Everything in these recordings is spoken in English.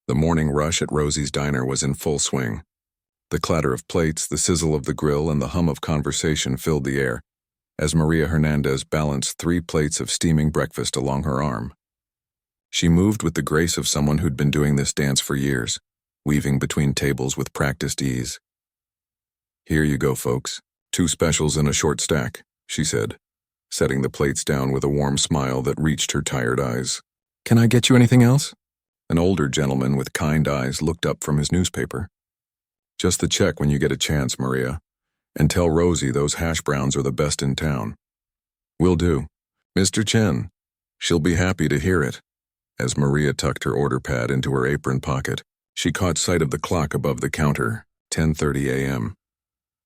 The morning rush at Rosie's diner was in full swing. The clatter of plates, the sizzle of the grill, and the hum of conversation filled the air as Maria Hernandez balanced 3 plates of steaming breakfast along her arm. She moved with the grace of someone who'd been doing this dance for years, weaving between tables with practiced ease. "Here you go, folks. 2 specials and a short stack," she said, setting the plates down with a warm smile that reached her tired eyes. "Can I get you anything else?" An older gentleman with kind eyes looked up from his newspaper. "Just the check when you get a chance, Maria. And tell Rosie those hash browns are the best in town." "Will do. Mr. Chen. She'll be happy to hear it." As Maria tucked her order pad into her apron pocket, she caught sight of the clock above the counter, 10:30 a.m.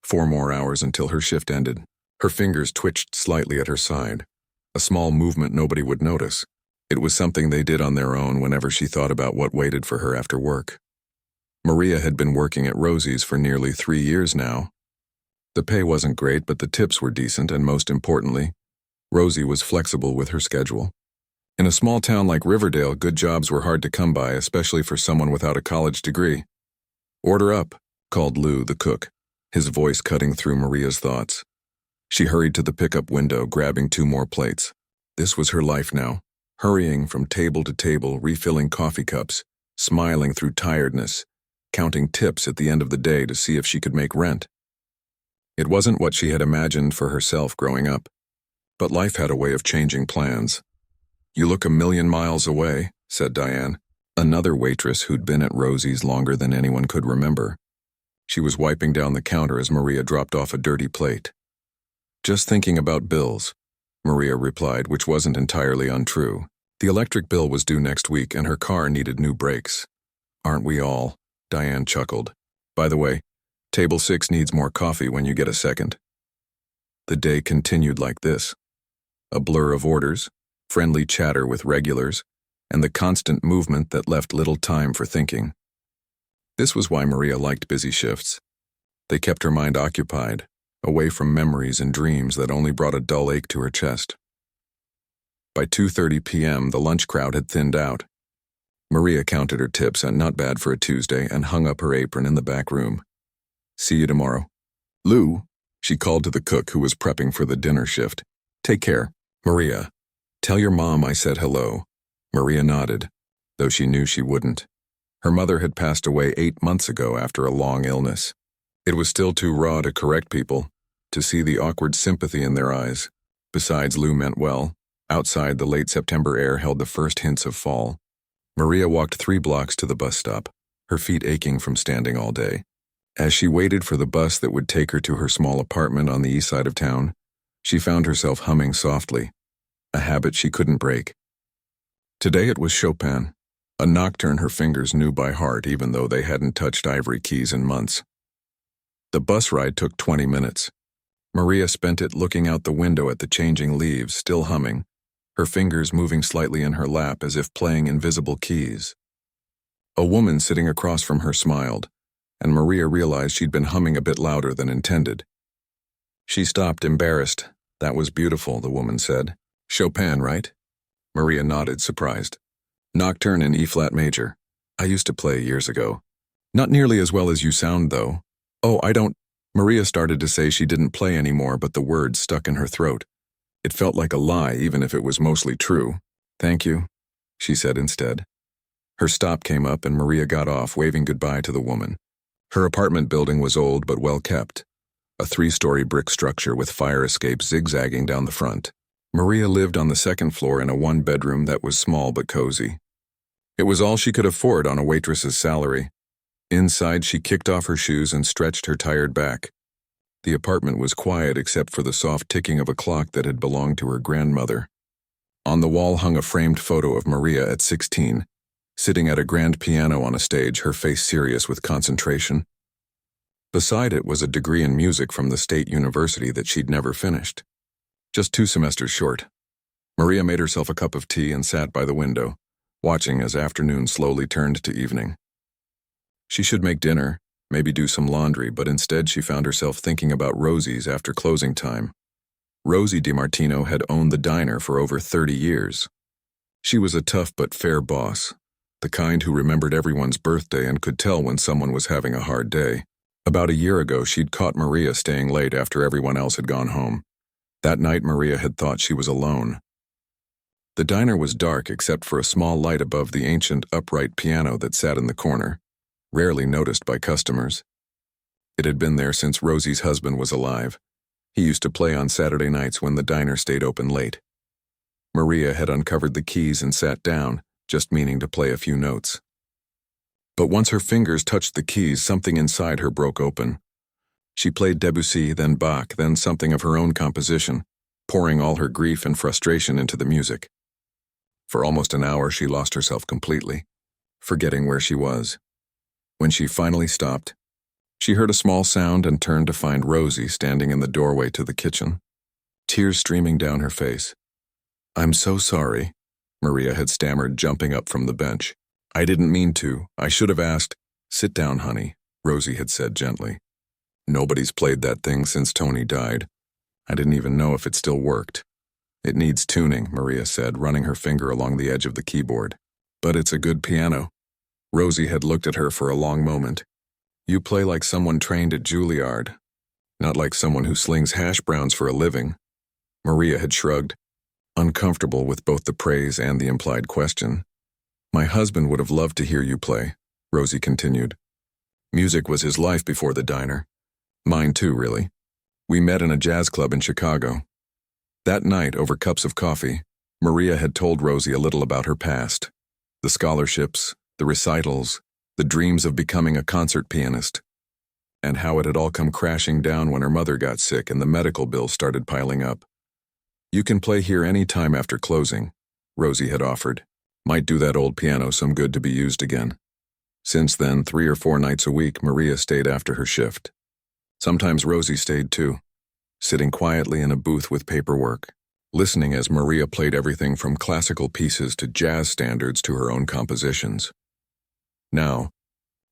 4 more hours until her shift ended. Her fingers twitched slightly at her side, a small movement nobody would notice. It was something they did on their own whenever she thought about what waited for her after work. Maria had been working at Rosie's for nearly 3 years now. The pay wasn't great, but the tips were decent, and most importantly, Rosie was flexible with her schedule. In a small town like Riverdale, good jobs were hard to come by, especially for someone without a college degree. "Order up," called Lou, the cook, his voice cutting through Maria's thoughts. She hurried to the pickup window, grabbing 2 more plates. This was her life now, hurrying from table to table, refilling coffee cups, smiling through tiredness, counting tips at the end of the day to see if she could make rent. It wasn't what she had imagined for herself growing up, but life had a way of changing plans. "You look 1,000,000 miles away," said Diane, another waitress who'd been at Rosie's longer than anyone could remember. She was wiping down the counter as Maria dropped off a dirty plate. "Just thinking about bills," Maria replied, which wasn't entirely untrue. The electric bill was due next week and her car needed new brakes. "Aren't we all?" Diane chuckled. "By the way, table 6 needs more coffee when you get a second." The day continued like this. A blur of orders, friendly chatter with regulars, and the constant movement that left little time for thinking. This was why Maria liked busy shifts. They kept her mind occupied, away from memories and dreams that only brought a dull ache to her chest. By 2:30 p.m., the lunch crowd had thinned out. Maria counted her tips, and not bad for a Tuesday, and hung up her apron in the back room. "See you tomorrow." "Lou," she called to the cook who was prepping for the dinner shift. "Take care. Maria, tell your mom I said hello." Maria nodded, though she knew she wouldn't. Her mother had passed away 8 months ago after a long illness. It was still too raw to correct people, to see the awkward sympathy in their eyes. Besides, Lou meant well. Outside, the late September air held the first hints of fall. Maria walked 3 blocks to the bus stop, her feet aching from standing all day. As she waited for the bus that would take her to her small apartment on the east side of town, she found herself humming softly, a habit she couldn't break. Today it was Chopin, a nocturne her fingers knew by heart even though they hadn't touched ivory keys in months. The bus ride took 20 minutes. Maria spent it looking out the window at the changing leaves, still humming, her fingers moving slightly in her lap as if playing invisible keys. A woman sitting across from her smiled, and Maria realized she'd been humming a bit louder than intended. She stopped, embarrassed. "That was beautiful," the woman said. "Chopin, right?" Maria nodded, surprised. "Nocturne in E-flat major. I used to play years ago. Not nearly as well as you sound, though." "Oh, I don't—" Maria started to say she didn't play anymore, but the words stuck in her throat. It felt like a lie, even if it was mostly true. "Thank you," she said instead. Her stop came up and Maria got off, waving goodbye to the woman. Her apartment building was old but well kept, a 3-story brick structure with fire escapes zigzagging down the front. Maria lived on the 2nd floor in a 1-bedroom that was small but cozy. It was all she could afford on a waitress's salary. Inside, she kicked off her shoes and stretched her tired back. The apartment was quiet except for the soft ticking of a clock that had belonged to her grandmother. On the wall hung a framed photo of Maria at 16, sitting at a grand piano on a stage, her face serious with concentration. Beside it was a degree in music from the state university that she'd never finished. Just 2 semesters short. Maria made herself a cup of tea and sat by the window, watching as afternoon slowly turned to evening. She should make dinner, maybe do some laundry, but instead she found herself thinking about Rosie's after closing time. Rosie DiMartino had owned the diner for over 30 years. She was a tough but fair boss, the kind who remembered everyone's birthday and could tell when someone was having a hard day. About a year ago, she'd caught Maria staying late after everyone else had gone home. That night, Maria had thought she was alone. The diner was dark except for a small light above the ancient upright piano that sat in the corner, rarely noticed by customers. It had been there since Rosie's husband was alive. He used to play on Saturday nights when the diner stayed open late. Maria had uncovered the keys and sat down, just meaning to play a few notes. But once her fingers touched the keys, something inside her broke open. She played Debussy, then Bach, then something of her own composition, pouring all her grief and frustration into the music. For almost an hour, she lost herself completely, forgetting where she was. When she finally stopped, she heard a small sound and turned to find Rosie standing in the doorway to the kitchen, tears streaming down her face. "I'm so sorry," Maria had stammered, jumping up from the bench. "I didn't mean to. I should have asked." "Sit down, honey," Rosie had said gently. "Nobody's played that thing since Tony died. I didn't even know if it still worked." "It needs tuning," Maria said, running her finger along the edge of the keyboard. "But it's a good piano." Rosie had looked at her for a long moment. "You play like someone trained at Juilliard, not like someone who slings hash browns for a living." Maria had shrugged, uncomfortable with both the praise and the implied question. "My husband would have loved to hear you play," Rosie continued. "Music was his life before the diner. Mine too, really. We met in a jazz club in Chicago." That night, over cups of coffee, Maria had told Rosie a little about her past. The scholarships, the recitals, the dreams of becoming a concert pianist, and how it had all come crashing down when her mother got sick and the medical bills started piling up. "You can play here any time after closing," Rosie had offered. "Might do that old piano some good to be used again." Since then, 3 or 4 nights a week, Maria stayed after her shift. Sometimes Rosie stayed too, sitting quietly in a booth with paperwork, listening as Maria played everything from classical pieces to jazz standards to her own compositions. Now,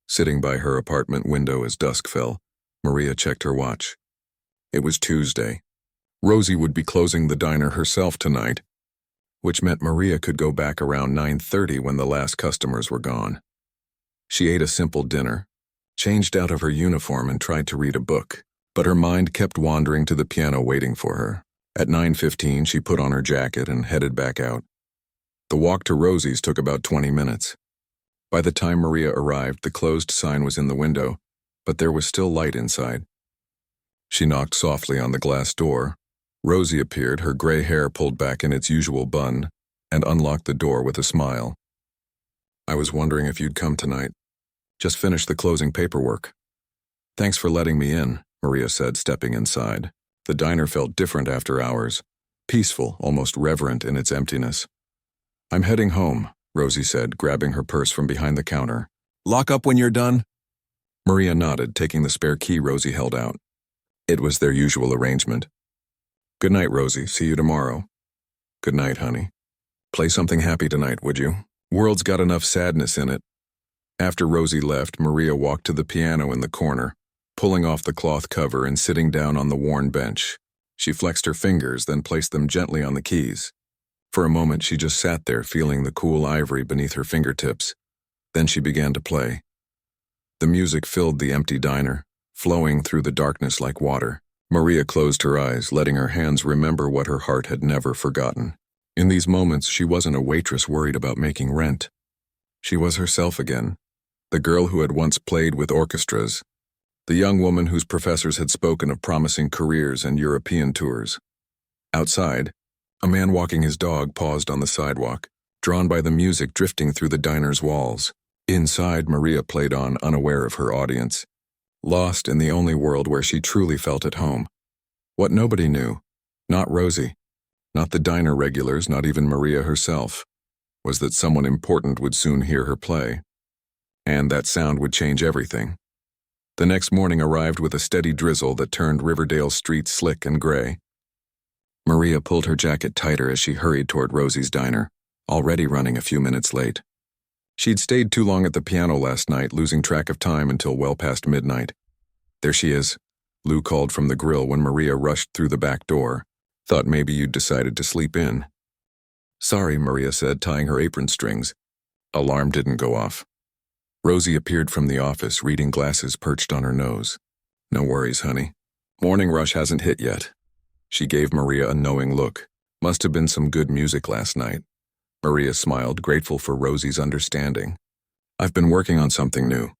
sitting by her apartment window as dusk fell, Maria checked her watch. It was Tuesday. Rosie would be closing the diner herself tonight, which meant Maria could go back around 9:30 when the last customers were gone. She ate a simple dinner, changed out of her uniform and tried to read a book, but her mind kept wandering to the piano waiting for her. At 9:15, she put on her jacket and headed back out. The walk to Rosie's took about 20 minutes. By the time Maria arrived, the closed sign was in the window, but there was still light inside. She knocked softly on the glass door. Rosie appeared, her gray hair pulled back in its usual bun, and unlocked the door with a smile. "I was wondering if you'd come tonight. Just finished the closing paperwork." "Thanks for letting me in," Maria said, stepping inside. The diner felt different after hours, peaceful, almost reverent in its emptiness. "I'm heading home," Rosie said, grabbing her purse from behind the counter. "Lock up when you're done?" Maria nodded, taking the spare key Rosie held out. It was their usual arrangement. "Good night, Rosie. See you tomorrow." "Good night, honey. Play something happy tonight, would you? World's got enough sadness in it." After Rosie left, Maria walked to the piano in the corner, pulling off the cloth cover and sitting down on the worn bench. She flexed her fingers, then placed them gently on the keys. For a moment, she just sat there, feeling the cool ivory beneath her fingertips. Then she began to play. The music filled the empty diner, flowing through the darkness like water. Maria closed her eyes, letting her hands remember what her heart had never forgotten. In these moments, she wasn't a waitress worried about making rent. She was herself again, the girl who had once played with orchestras, the young woman whose professors had spoken of promising careers and European tours. Outside, a man walking his dog paused on the sidewalk, drawn by the music drifting through the diner's walls. Inside, Maria played on, unaware of her audience, lost in the only world where she truly felt at home. What nobody knew, not Rosie, not the diner regulars, not even Maria herself, was that someone important would soon hear her play. And that sound would change everything. The next morning arrived with a steady drizzle that turned Riverdale streets slick and gray. Maria pulled her jacket tighter as she hurried toward Rosie's diner, already running a few minutes late. She'd stayed too long at the piano last night, losing track of time until well past midnight. "There she is," Lou called from the grill when Maria rushed through the back door. "Thought maybe you'd decided to sleep in." "Sorry," Maria said, tying her apron strings. Alarm didn't go off. Rosie appeared from the office, reading glasses perched on her nose. No worries, honey. Morning rush hasn't hit yet. She gave Maria a knowing look. Must have been some good music last night. Maria smiled, grateful for Rosie's understanding. I've been working on something new.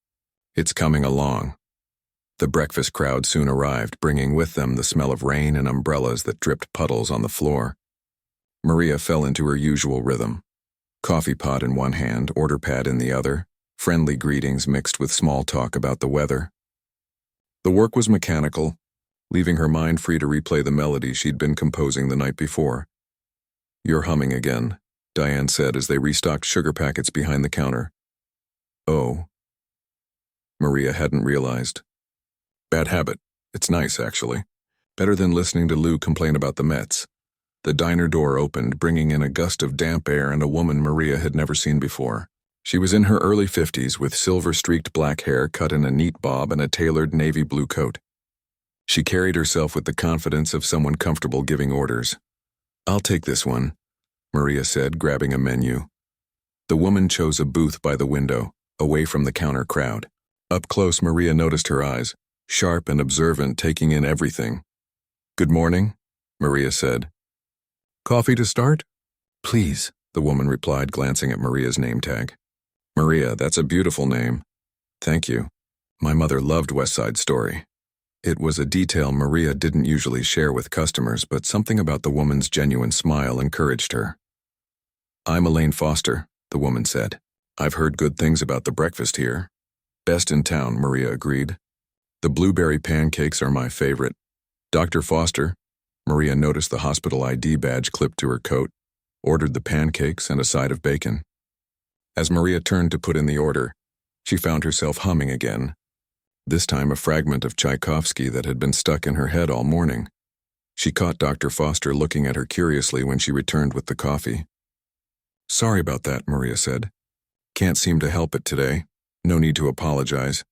It's coming along. The breakfast crowd soon arrived, bringing with them the smell of rain and umbrellas that dripped puddles on the floor. Maria fell into her usual rhythm. Coffee pot in one hand, order pad in the other, friendly greetings mixed with small talk about the weather. The work was mechanical, leaving her mind free to replay the melody she'd been composing the night before. You're humming again, Diane said as they restocked sugar packets behind the counter. Oh. Maria hadn't realized. Bad habit. It's nice, actually. Better than listening to Lou complain about the Mets. The diner door opened, bringing in a gust of damp air and a woman Maria had never seen before. She was in her early 50s with silver-streaked black hair cut in a neat bob and a tailored navy blue coat. She carried herself with the confidence of someone comfortable giving orders. I'll take this one, Maria said, grabbing a menu. The woman chose a booth by the window, away from the counter crowd. Up close, Maria noticed her eyes, sharp and observant, taking in everything. Good morning, Maria said. Coffee to start? Please, the woman replied, glancing at Maria's name tag. Maria, that's a beautiful name. Thank you. My mother loved West Side Story. It was a detail Maria didn't usually share with customers, but something about the woman's genuine smile encouraged her. I'm Elaine Foster, the woman said. I've heard good things about the breakfast here. Best in town, Maria agreed. The blueberry pancakes are my favorite. Dr. Foster, Maria noticed the hospital ID badge clipped to her coat, ordered the pancakes and a side of bacon. As Maria turned to put in the order, she found herself humming again, this time a fragment of Tchaikovsky that had been stuck in her head all morning. She caught Dr. Foster looking at her curiously when she returned with the coffee. Sorry about that, Maria said. Can't seem to help it today. No need to apologize.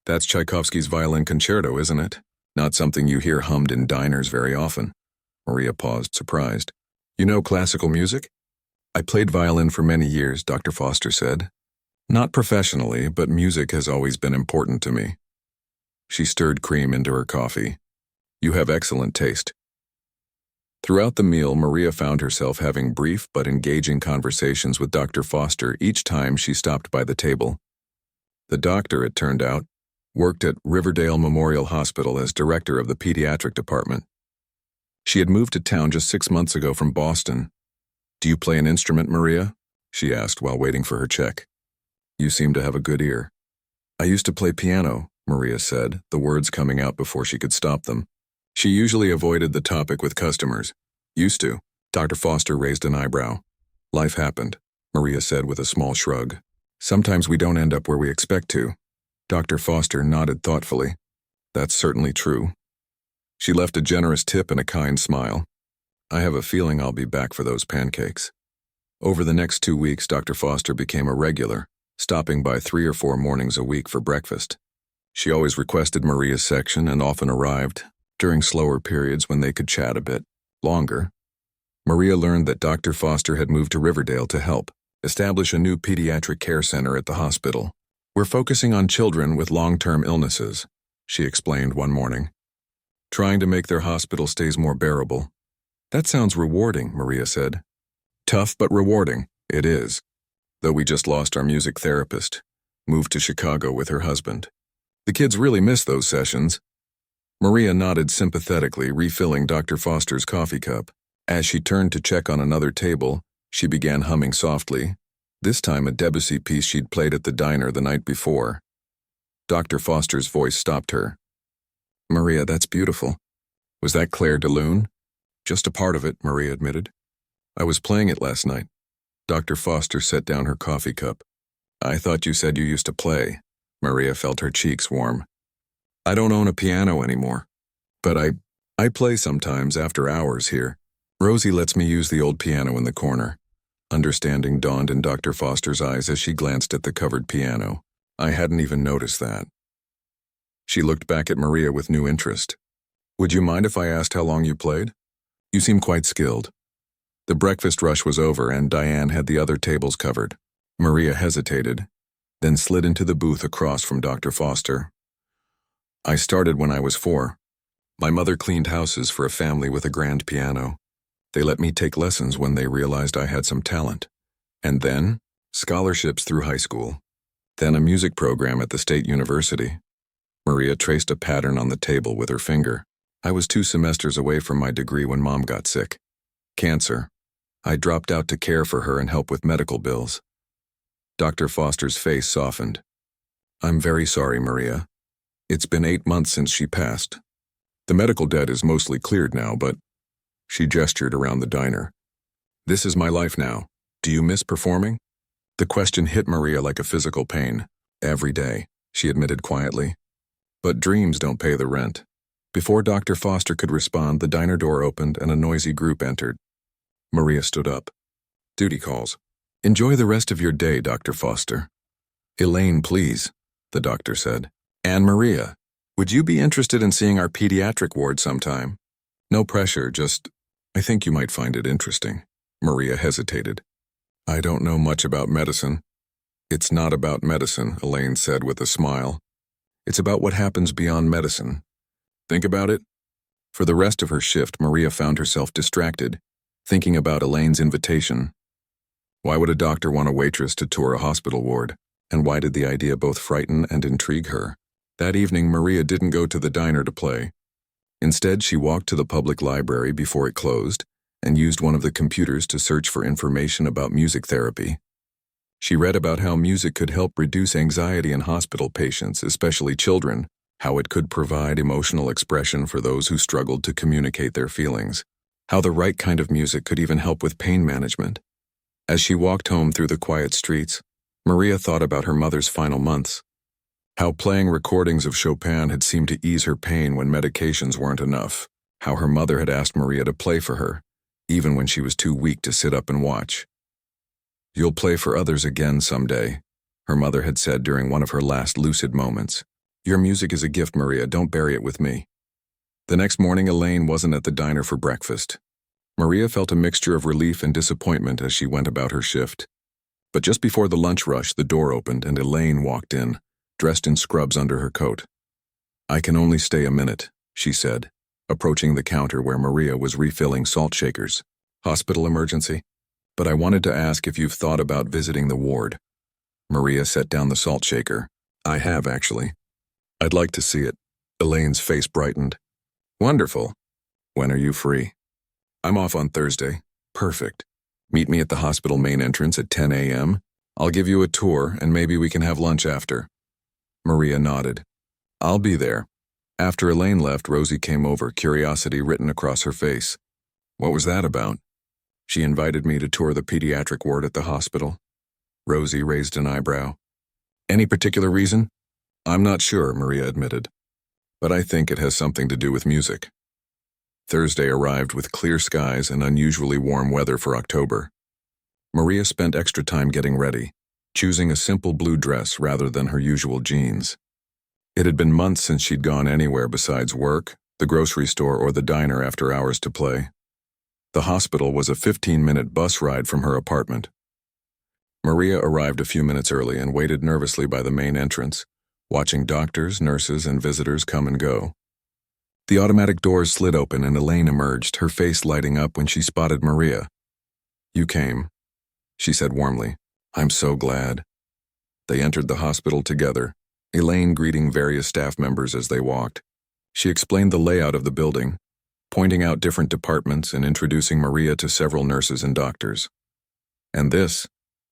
That's Tchaikovsky's violin concerto, isn't it? Not something you hear hummed in diners very often. Maria paused, surprised. You know classical music? I played violin for many years, Dr. Foster said. Not professionally, but music has always been important to me. She stirred cream into her coffee. You have excellent taste. Throughout the meal, Maria found herself having brief but engaging conversations with Dr. Foster each time she stopped by the table. The doctor, it turned out, worked at Riverdale Memorial Hospital as director of the pediatric department. She had moved to town just 6 months ago from Boston. Do you play an instrument, Maria? She asked while waiting for her check. You seem to have a good ear. I used to play piano, Maria said, the words coming out before she could stop them. She usually avoided the topic with customers. Used to. Dr. Foster raised an eyebrow. Life happened, Maria said with a small shrug. Sometimes we don't end up where we expect to. Dr. Foster nodded thoughtfully. That's certainly true. She left a generous tip and a kind smile. I have a feeling I'll be back for those pancakes. Over the next 2 weeks, Dr. Foster became a regular, stopping by 3 or 4 mornings a week for breakfast. She always requested Maria's section and often arrived during slower periods when they could chat a bit longer. Maria learned that Dr. Foster had moved to Riverdale to help establish a new pediatric care center at the hospital. We're focusing on children with long-term illnesses, she explained one morning, trying to make their hospital stays more bearable. That sounds rewarding, Maria said. Tough but rewarding, it is. Though we just lost our music therapist, moved to Chicago with her husband. The kids really miss those sessions. Maria nodded sympathetically, refilling Dr. Foster's coffee cup. As she turned to check on another table, she began humming softly, this time a Debussy piece she'd played at the diner the night before. Dr. Foster's voice stopped her. Maria, that's beautiful. Was that Claire de Lune? Just a part of it, Maria admitted. I was playing it last night. Dr. Foster set down her coffee cup. I thought you said you used to play. Maria felt her cheeks warm. I don't own a piano anymore, but I play sometimes after hours here. Rosie lets me use the old piano in the corner. Understanding dawned in Dr. Foster's eyes as she glanced at the covered piano. I hadn't even noticed that. She looked back at Maria with new interest. Would you mind if I asked how long you played? You seem quite skilled. The breakfast rush was over and Diane had the other tables covered. Maria hesitated, then slid into the booth across from Dr. Foster. I started when I was 4. My mother cleaned houses for a family with a grand piano. They let me take lessons when they realized I had some talent. And then, scholarships through high school. Then a music program at the state university. Maria traced a pattern on the table with her finger. I was 2 semesters away from my degree when Mom got sick. Cancer. I dropped out to care for her and help with medical bills. Dr. Foster's face softened. I'm very sorry, Maria. It's been 8 months since she passed. The medical debt is mostly cleared now, but... She gestured around the diner. This is my life now. Do you miss performing? The question hit Maria like a physical pain. Every day, she admitted quietly. But dreams don't pay the rent. Before Dr. Foster could respond, the diner door opened and a noisy group entered. Maria stood up. Duty calls. Enjoy the rest of your day, Dr. Foster. Elaine, please, the doctor said. And Maria, would you be interested in seeing our pediatric ward sometime? No pressure, just, I think you might find it interesting. Maria hesitated. I don't know much about medicine. It's not about medicine, Elaine said with a smile. It's about what happens beyond medicine. Think about it. For the rest of her shift, Maria found herself distracted, thinking about Elaine's invitation. Why would a doctor want a waitress to tour a hospital ward? And why did the idea both frighten and intrigue her? That evening, Maria didn't go to the diner to play. Instead, she walked to the public library before it closed and used one of the computers to search for information about music therapy. She read about how music could help reduce anxiety in hospital patients, especially children, how it could provide emotional expression for those who struggled to communicate their feelings, how the right kind of music could even help with pain management. As she walked home through the quiet streets, Maria thought about her mother's final months, how playing recordings of Chopin had seemed to ease her pain when medications weren't enough, how her mother had asked Maria to play for her, even when she was too weak to sit up and watch. You'll play for others again someday, her mother had said during one of her last lucid moments. Your music is a gift, Maria, don't bury it with me. The next morning, Elaine wasn't at the diner for breakfast. Maria felt a mixture of relief and disappointment as she went about her shift. But just before the lunch rush, the door opened and Elaine walked in, dressed in scrubs under her coat. I can only stay a minute, she said, approaching the counter where Maria was refilling salt shakers. Hospital emergency? But I wanted to ask if you've thought about visiting the ward. Maria set down the salt shaker. I have, actually. I'd like to see it. Elaine's face brightened. Wonderful. When are you free? I'm off on Thursday. Perfect. Meet me at the hospital main entrance at 10 a.m. I'll give you a tour and maybe we can have lunch after. Maria nodded. I'll be there. After Elaine left, Rosie came over, curiosity written across her face. What was that about? She invited me to tour the pediatric ward at the hospital. Rosie raised an eyebrow. Any particular reason? I'm not sure, Maria admitted. But I think it has something to do with music. Thursday arrived with clear skies and unusually warm weather for October. Maria spent extra time getting ready, choosing a simple blue dress rather than her usual jeans. It had been months since she'd gone anywhere besides work, the grocery store, or the diner after hours to play. The hospital was a 15-minute bus ride from her apartment. Maria arrived a few minutes early and waited nervously by the main entrance, watching doctors, nurses, and visitors come and go. The automatic doors slid open and Elaine emerged, her face lighting up when she spotted Maria. You came, she said warmly. I'm so glad. They entered the hospital together, Elaine greeting various staff members as they walked. She explained the layout of the building, pointing out different departments and introducing Maria to several nurses and doctors. And this,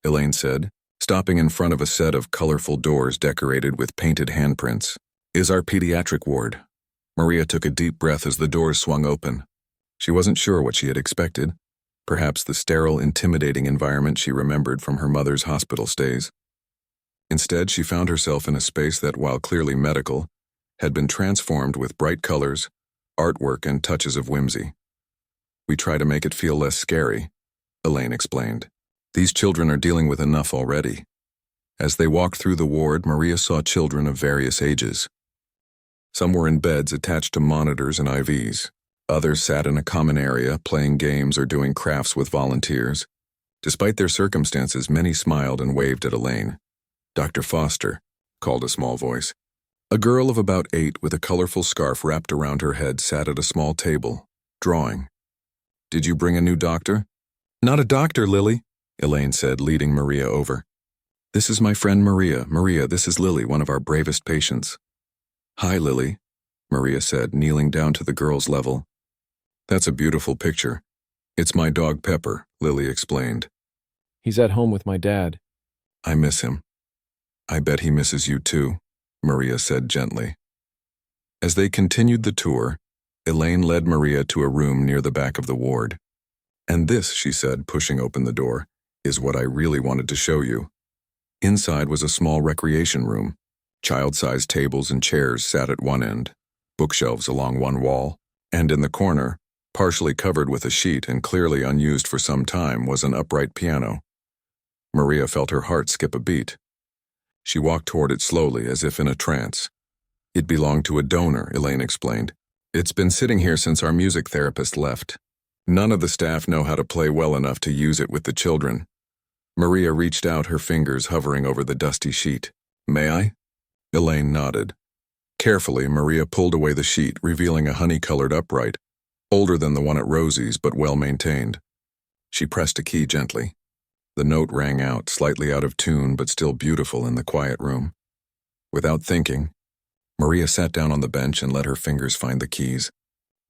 Elaine said, stopping in front of a set of colorful doors decorated with painted handprints, is our pediatric ward. Maria took a deep breath as the doors swung open. She wasn't sure what she had expected, perhaps the sterile, intimidating environment she remembered from her mother's hospital stays. Instead, she found herself in a space that, while clearly medical, had been transformed with bright colors, artwork, and touches of whimsy. We try to make it feel less scary, Elaine explained. These children are dealing with enough already. As they walked through the ward, Maria saw children of various ages. Some were in beds attached to monitors and IVs. Others sat in a common area, playing games or doing crafts with volunteers. Despite their circumstances, many smiled and waved at Elaine. "Dr. Foster," called a small voice. A girl of about 8 with a colorful scarf wrapped around her head sat at a small table, drawing. "Did you bring a new doctor?" "Not a doctor, Lily," Elaine said, leading Maria over. "This is my friend Maria. Maria, this is Lily, one of our bravest patients." "Hi, Lily," Maria said, kneeling down to the girl's level. "That's a beautiful picture. It's my dog Pepper," Lily explained. "He's at home with my dad." "I miss him." "I bet he misses you too," Maria said gently. As they continued the tour, Elaine led Maria to a room near the back of the ward. "And this," she said, pushing open the door, "is what I really wanted to show you." Inside was a small recreation room. Child-sized tables and chairs sat at one end, bookshelves along one wall, and in the corner, partially covered with a sheet and clearly unused for some time, was an upright piano. Maria felt her heart skip a beat. She walked toward it slowly, as if in a trance. "It belonged to a donor," Elaine explained. "It's been sitting here since our music therapist left. None of the staff know how to play well enough to use it with the children." Maria reached out, her fingers hovering over the dusty sheet. "May I?" Elaine nodded. Carefully, Maria pulled away the sheet, revealing a honey-colored upright, older than the one at Rosie's but well-maintained. She pressed a key gently. The note rang out, slightly out of tune but still beautiful in the quiet room. Without thinking, Maria sat down on the bench and let her fingers find the keys,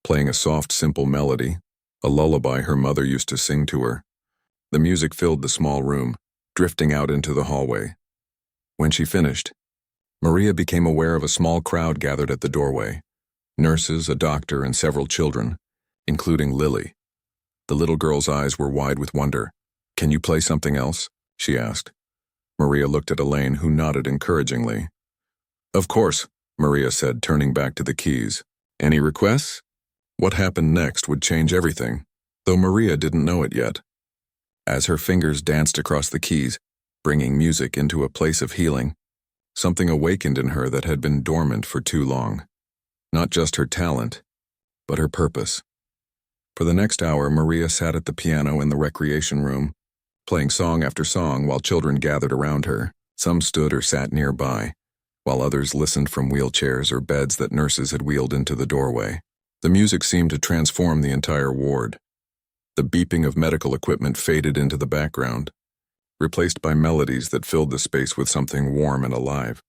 playing a soft, simple melody, a lullaby her mother used to sing to her. The music filled the small room, drifting out into the hallway. When she finished, Maria became aware of a small crowd gathered at the doorway. Nurses, a doctor, and several children, including Lily. The little girl's eyes were wide with wonder. "Can you play something else?" she asked. Maria looked at Elaine, who nodded encouragingly. "Of course," Maria said, turning back to the keys. "Any requests?" What happened next would change everything, though Maria didn't know it yet. As her fingers danced across the keys, bringing music into a place of healing, something awakened in her that had been dormant for too long. Not just her talent, but her purpose. For the next hour, Maria sat at the piano in the recreation room, playing song after song while children gathered around her. Some stood or sat nearby, while others listened from wheelchairs or beds that nurses had wheeled into the doorway. The music seemed to transform the entire ward. The beeping of medical equipment faded into the background, replaced by melodies that filled the space with something warm and alive.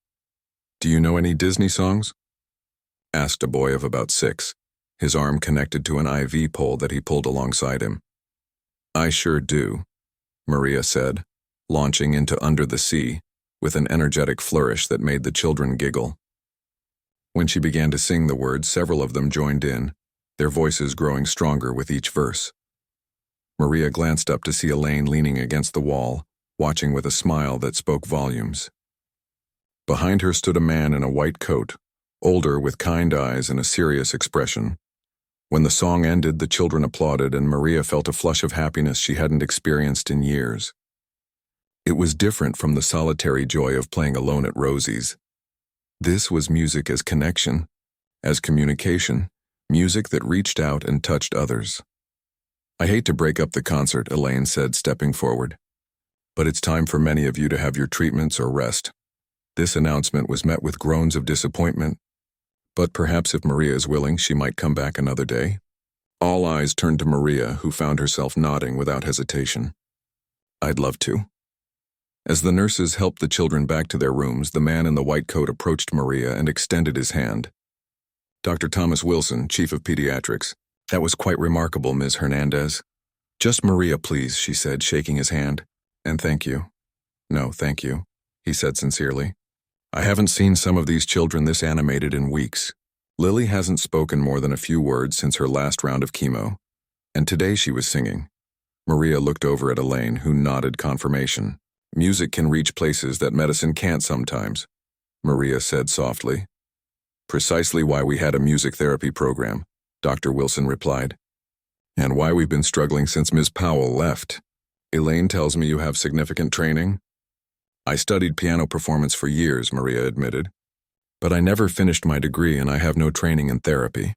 "Do you know any Disney songs?" asked a boy of about 6, his arm connected to an IV pole that he pulled alongside him. "I sure do," Maria said, launching into Under the Sea with an energetic flourish that made the children giggle. When she began to sing the words, several of them joined in, their voices growing stronger with each verse. Maria glanced up to see Elaine leaning against the wall, watching with a smile that spoke volumes. Behind her stood a man in a white coat, older with kind eyes and a serious expression. When the song ended, the children applauded, and Maria felt a flush of happiness she hadn't experienced in years. It was different from the solitary joy of playing alone at Rosie's. This was music as connection, as communication, music that reached out and touched others. "I hate to break up the concert," Elaine said, stepping forward, "but it's time for many of you to have your treatments or rest." This announcement was met with groans of disappointment, but perhaps if Maria is willing, she might come back another day. All eyes turned to Maria, who found herself nodding without hesitation. "I'd love to." As the nurses helped the children back to their rooms, the man in the white coat approached Maria and extended his hand. "Dr. Thomas Wilson, Chief of Pediatrics. That was quite remarkable, Ms. Hernandez." "Just Maria, please," she said, shaking his hand. "And thank you." "No, thank you," he said sincerely. "I haven't seen some of these children this animated in weeks." Lily hasn't spoken more than a few words since her last round of chemo, and today she was singing. Maria looked over at Elaine, who nodded confirmation. "Music can reach places that medicine can't sometimes," Maria said softly. "Precisely why we had a music therapy program," Dr. Wilson replied. "And why we've been struggling since Ms. Powell left. Elaine tells me you have significant training." "I studied piano performance for years," Maria admitted. "But I never finished my degree and I have no training in therapy."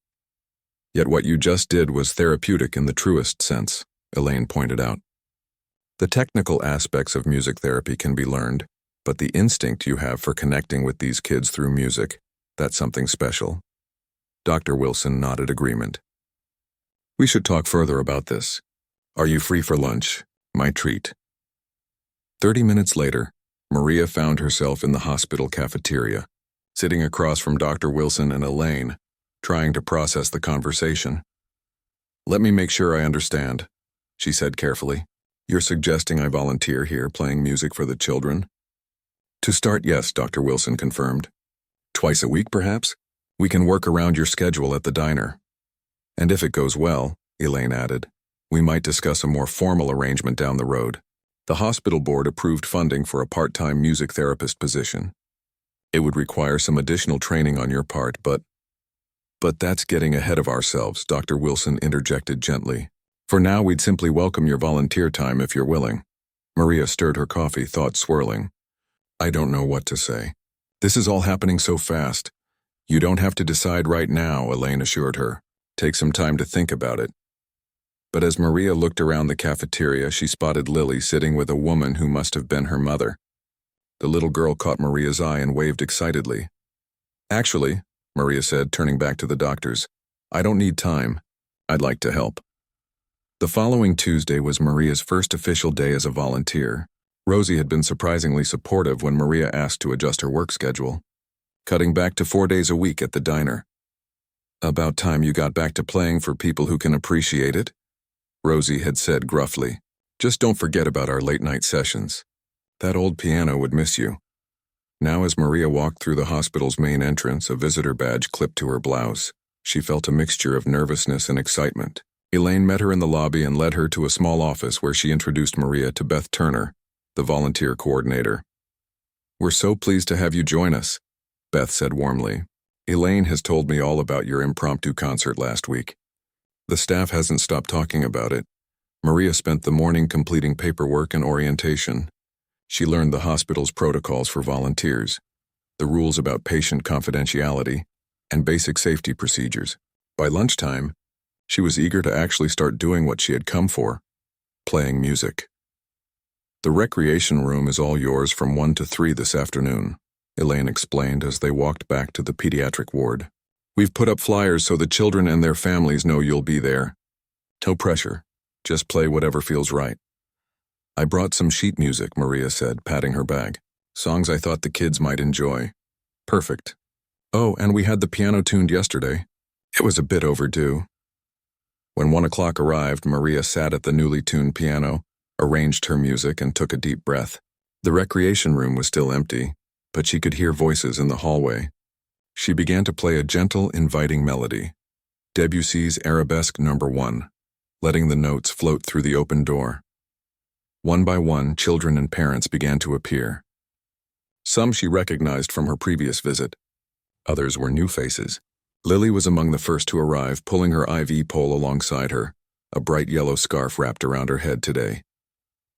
"Yet what you just did was therapeutic in the truest sense," Elaine pointed out. The technical aspects of music therapy can be learned, but the instinct you have for connecting with these kids through music, that's something special. Dr. Wilson nodded agreement. We should talk further about this. Are you free for lunch? My treat. 30 minutes later, Maria found herself in the hospital cafeteria, sitting across from Dr. Wilson and Elaine, trying to process the conversation. Let me make sure I understand, she said carefully. You're suggesting I volunteer here playing music for the children? To start, yes, Dr. Wilson confirmed. Twice a week, perhaps? We can work around your schedule at the diner. And if it goes well, Elaine added, we might discuss a more formal arrangement down the road. The hospital board approved funding for a part-time music therapist position. It would require some additional training on your part, but that's getting ahead of ourselves, Dr. Wilson interjected gently. For now, we'd simply welcome your volunteer time if you're willing. Maria stirred her coffee, thoughts swirling. I don't know what to say. This is all happening so fast. You don't have to decide right now, Elaine assured her. Take some time to think about it. But as Maria looked around the cafeteria, she spotted Lily sitting with a woman who must have been her mother. The little girl caught Maria's eye and waved excitedly. Actually, Maria said, turning back to the doctors, I don't need time. I'd like to help. The following Tuesday was Maria's first official day as a volunteer. Rosie had been surprisingly supportive when Maria asked to adjust her work schedule, cutting back to 4 days a week at the diner. About time you got back to playing for people who can appreciate it, Rosie had said gruffly. Just don't forget about our late-night sessions. That old piano would miss you. Now as Maria walked through the hospital's main entrance, a visitor badge clipped to her blouse, she felt a mixture of nervousness and excitement. Elaine met her in the lobby and led her to a small office where she introduced Maria to Beth Turner, the volunteer coordinator. We're so pleased to have you join us, Beth said warmly. Elaine has told me all about your impromptu concert last week. The staff hasn't stopped talking about it. Maria spent the morning completing paperwork and orientation. She learned the hospital's protocols for volunteers, the rules about patient confidentiality, and basic safety procedures. By lunchtime, she was eager to actually start doing what she had come for, playing music. The recreation room is all yours from 1 to 3 this afternoon, Elaine explained as they walked back to the pediatric ward. We've put up flyers so the children and their families know you'll be there. No pressure. Just play whatever feels right. I brought some sheet music, Maria said, patting her bag. Songs I thought the kids might enjoy. Perfect. Oh, and we had the piano tuned yesterday. It was a bit overdue. When 1 o'clock arrived, Maria sat at the newly tuned piano, arranged her music, and took a deep breath. The recreation room was still empty, but she could hear voices in the hallway. She began to play a gentle, inviting melody, Debussy's Arabesque No. 1, letting the notes float through the open door. One by one, children and parents began to appear. Some she recognized from her previous visit. Others were new faces. Lily was among the first to arrive, pulling her IV pole alongside her, a bright yellow scarf wrapped around her head today.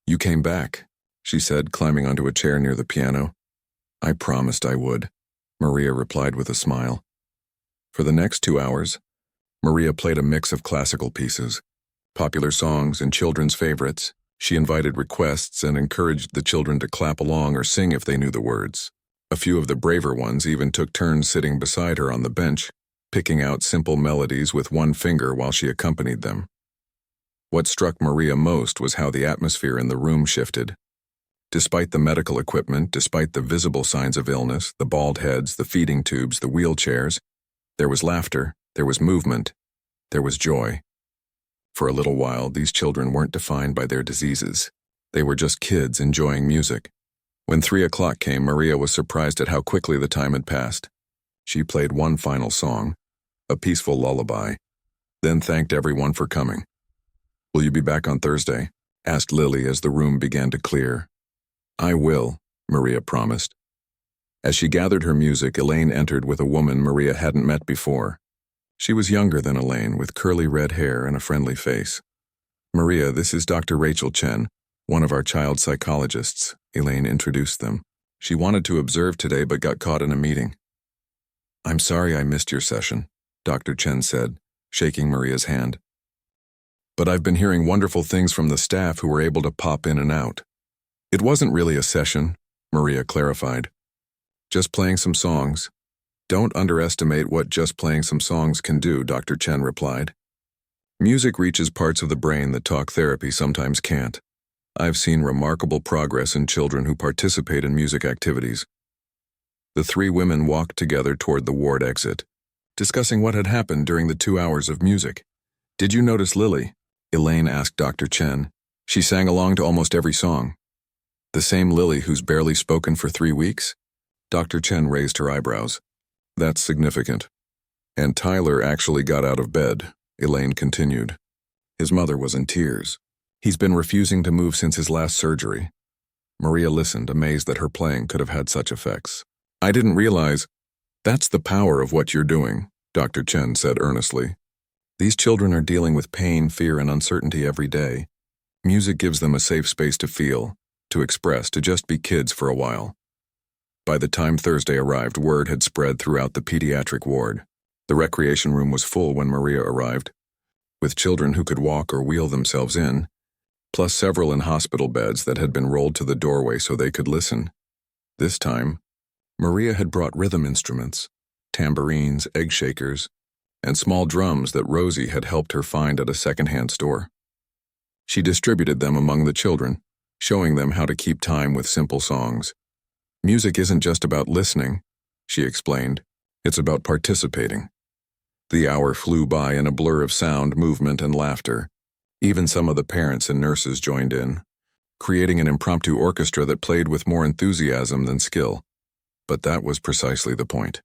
You came back, she said, climbing onto a chair near the piano. I promised I would, Maria replied with a smile. For the next 2 hours, Maria played a mix of classical pieces, popular songs and children's favorites. She invited requests and encouraged the children to clap along or sing if they knew the words. A few of the braver ones even took turns sitting beside her on the bench, picking out simple melodies with one finger while she accompanied them. What struck Maria most was how the atmosphere in the room shifted. Despite the medical equipment, despite the visible signs of illness, the bald heads, the feeding tubes, the wheelchairs, there was laughter, there was movement, there was joy. For a little while, these children weren't defined by their diseases. They were just kids enjoying music. When 3 o'clock came, Maria was surprised at how quickly the time had passed. She played one final song, a peaceful lullaby, then thanked everyone for coming. Will you be back on Thursday? Asked Lily as the room began to clear. I will, Maria promised. As she gathered her music, Elaine entered with a woman Maria hadn't met before. She was younger than Elaine, with curly red hair and a friendly face. Maria, this is Dr. Rachel Chen, one of our child psychologists, Elaine introduced them. She wanted to observe today but got caught in a meeting. I'm sorry I missed your session, Dr. Chen said, shaking Maria's hand. but I've been hearing wonderful things from the staff who were able to pop in and out. It wasn't really a session, Maria clarified. Just playing some songs. Don't underestimate what just playing some songs can do, Dr. Chen replied. Music reaches parts of the brain that talk therapy sometimes can't. I've seen remarkable progress in children who participate in music activities. The three women walked together toward the ward exit, discussing what had happened during the 2 hours of music. Did you notice Lily? Elaine asked Dr. Chen. She sang along to almost every song. The same Lily who's barely spoken for 3 weeks? Dr. Chen raised her eyebrows. That's significant. And Tyler actually got out of bed, Elaine continued. His mother was in tears. He's been refusing to move since his last surgery. Maria listened, amazed that her playing could have had such effects. I didn't realize. That's the power of what you're doing, Dr. Chen said earnestly. These children are dealing with pain, fear, and uncertainty every day. Music gives them a safe space to feel, to express, to just be kids for a while. By the time Thursday arrived, word had spread throughout the pediatric ward. The recreation room was full when Maria arrived, with children who could walk or wheel themselves in, plus several in hospital beds that had been rolled to the doorway so they could listen. This time, Maria had brought rhythm instruments, tambourines, egg shakers, and small drums that Rosie had helped her find at a secondhand store. She distributed them among the children, showing them how to keep time with simple songs. Music isn't just about listening, she explained. It's about participating. The hour flew by in a blur of sound, movement, and laughter. Even some of the parents and nurses joined in, creating an impromptu orchestra that played with more enthusiasm than skill. But that was precisely the point.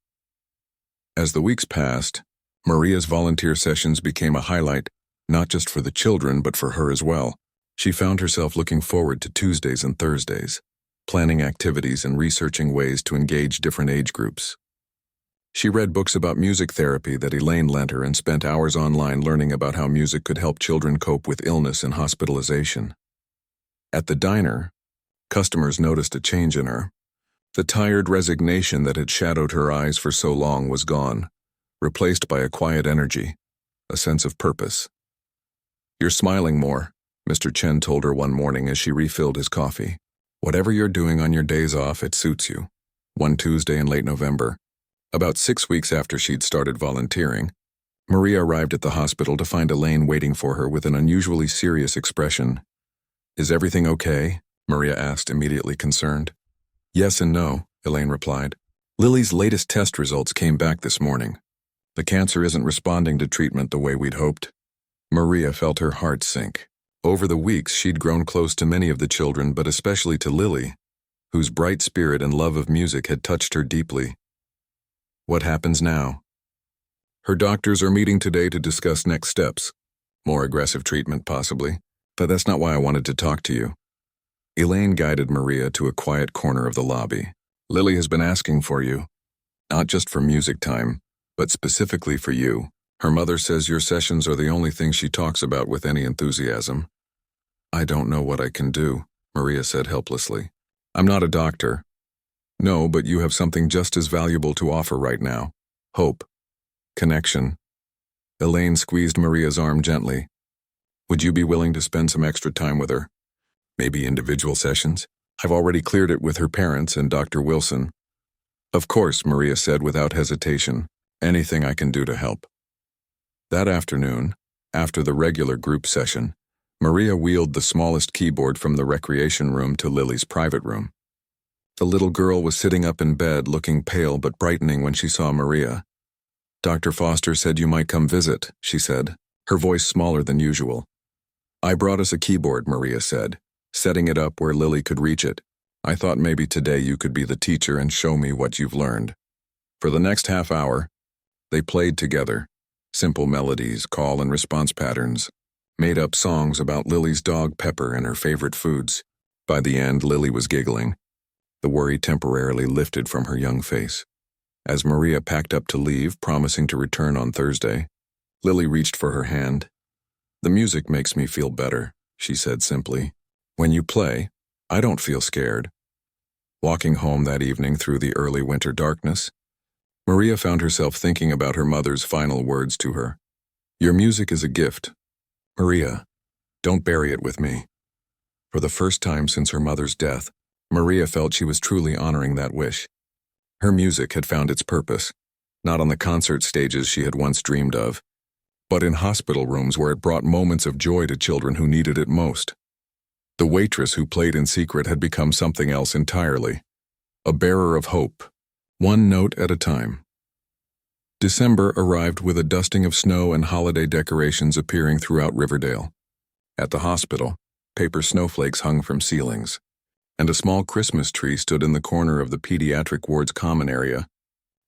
As the weeks passed, Maria's volunteer sessions became a highlight, not just for the children, but for her as well. She found herself looking forward to Tuesdays and Thursdays, planning activities and researching ways to engage different age groups. She read books about music therapy that Elaine lent her and spent hours online learning about how music could help children cope with illness and hospitalization. At the diner, customers noticed a change in her. The tired resignation that had shadowed her eyes for so long was gone, replaced by a quiet energy, a sense of purpose. You're smiling more, Mr. Chen told her one morning as she refilled his coffee. Whatever you're doing on your days off, it suits you. One Tuesday in late November, about 6 weeks after she'd started volunteering, Maria arrived at the hospital to find Elaine waiting for her with an unusually serious expression. Is everything okay? Maria asked, immediately concerned. Yes and no, Elaine replied. Lily's latest test results came back this morning. The cancer isn't responding to treatment the way we'd hoped. Maria felt her heart sink. Over the weeks, she'd grown close to many of the children, but especially to Lily, whose bright spirit and love of music had touched her deeply. What happens now? Her doctors are meeting today to discuss next steps. More aggressive treatment, possibly. But that's not why I wanted to talk to you. Elaine guided Maria to a quiet corner of the lobby. Lily has been asking for you. Not just for music time, but specifically for you. Her mother says your sessions are the only thing she talks about with any enthusiasm. I don't know what I can do, Maria said helplessly. I'm not a doctor. No, but you have something just as valuable to offer right now. Hope. Connection. Elaine squeezed Maria's arm gently. Would you be willing to spend some extra time with her? Maybe individual sessions? I've already cleared it with her parents and Dr. Wilson. Of course, Maria said without hesitation. Anything I can do to help. That afternoon, after the regular group session, Maria wheeled the smallest keyboard from the recreation room to Lily's private room. The little girl was sitting up in bed, looking pale but brightening when she saw Maria. Dr. Foster said you might come visit, she said, her voice smaller than usual. I brought us a keyboard, Maria said, setting it up where Lily could reach it. I thought maybe today you could be the teacher and show me what you've learned. For the next half hour, they played together. Simple melodies, call and response patterns, made up songs about Lily's dog Pepper and her favorite foods. By the end, Lily was giggling. The worry temporarily lifted from her young face. As Maria packed up to leave, promising to return on Thursday, Lily reached for her hand. The music makes me feel better, she said simply. When you play, I don't feel scared. Walking home that evening through the early winter darkness, Maria found herself thinking about her mother's final words to her. Your music is a gift. Maria, don't bury it with me. For the first time since her mother's death, Maria felt she was truly honoring that wish. Her music had found its purpose, not on the concert stages she had once dreamed of, but in hospital rooms where it brought moments of joy to children who needed it most. The waitress who played in secret had become something else entirely, a bearer of hope, one note at a time. December arrived with a dusting of snow and holiday decorations appearing throughout Riverdale. At the hospital, paper snowflakes hung from ceilings, and a small Christmas tree stood in the corner of the pediatric ward's common area,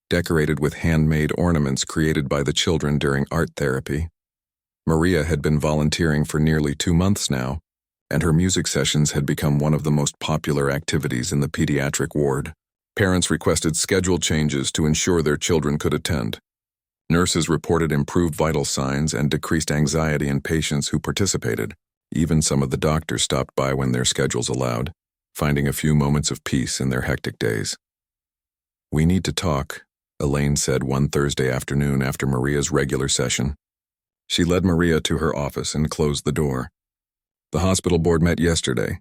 decorated with handmade ornaments created by the children during art therapy. Maria had been volunteering for nearly 2 months now, and her music sessions had become one of the most popular activities in the pediatric ward. Parents requested schedule changes to ensure their children could attend. Nurses reported improved vital signs and decreased anxiety in patients who participated. Even some of the doctors stopped by when their schedules allowed, finding a few moments of peace in their hectic days. "We need to talk," Elaine said one Thursday afternoon after Maria's regular session. She led Maria to her office and closed the door. "The hospital board met yesterday.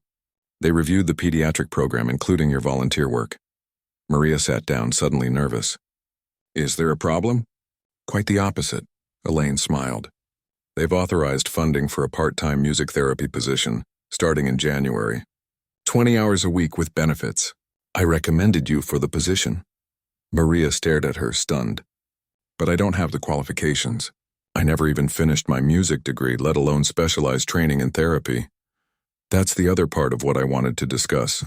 They reviewed the pediatric program, including your volunteer work." Maria sat down, suddenly nervous. "Is there a problem?" "Quite the opposite," Elaine smiled. "They've authorized funding for a part-time music therapy position, starting in January. 20 hours a week with benefits. I recommended you for the position." Maria stared at her, stunned. "But I don't have the qualifications. I never even finished my music degree, let alone specialized training in therapy." "That's the other part of what I wanted to discuss."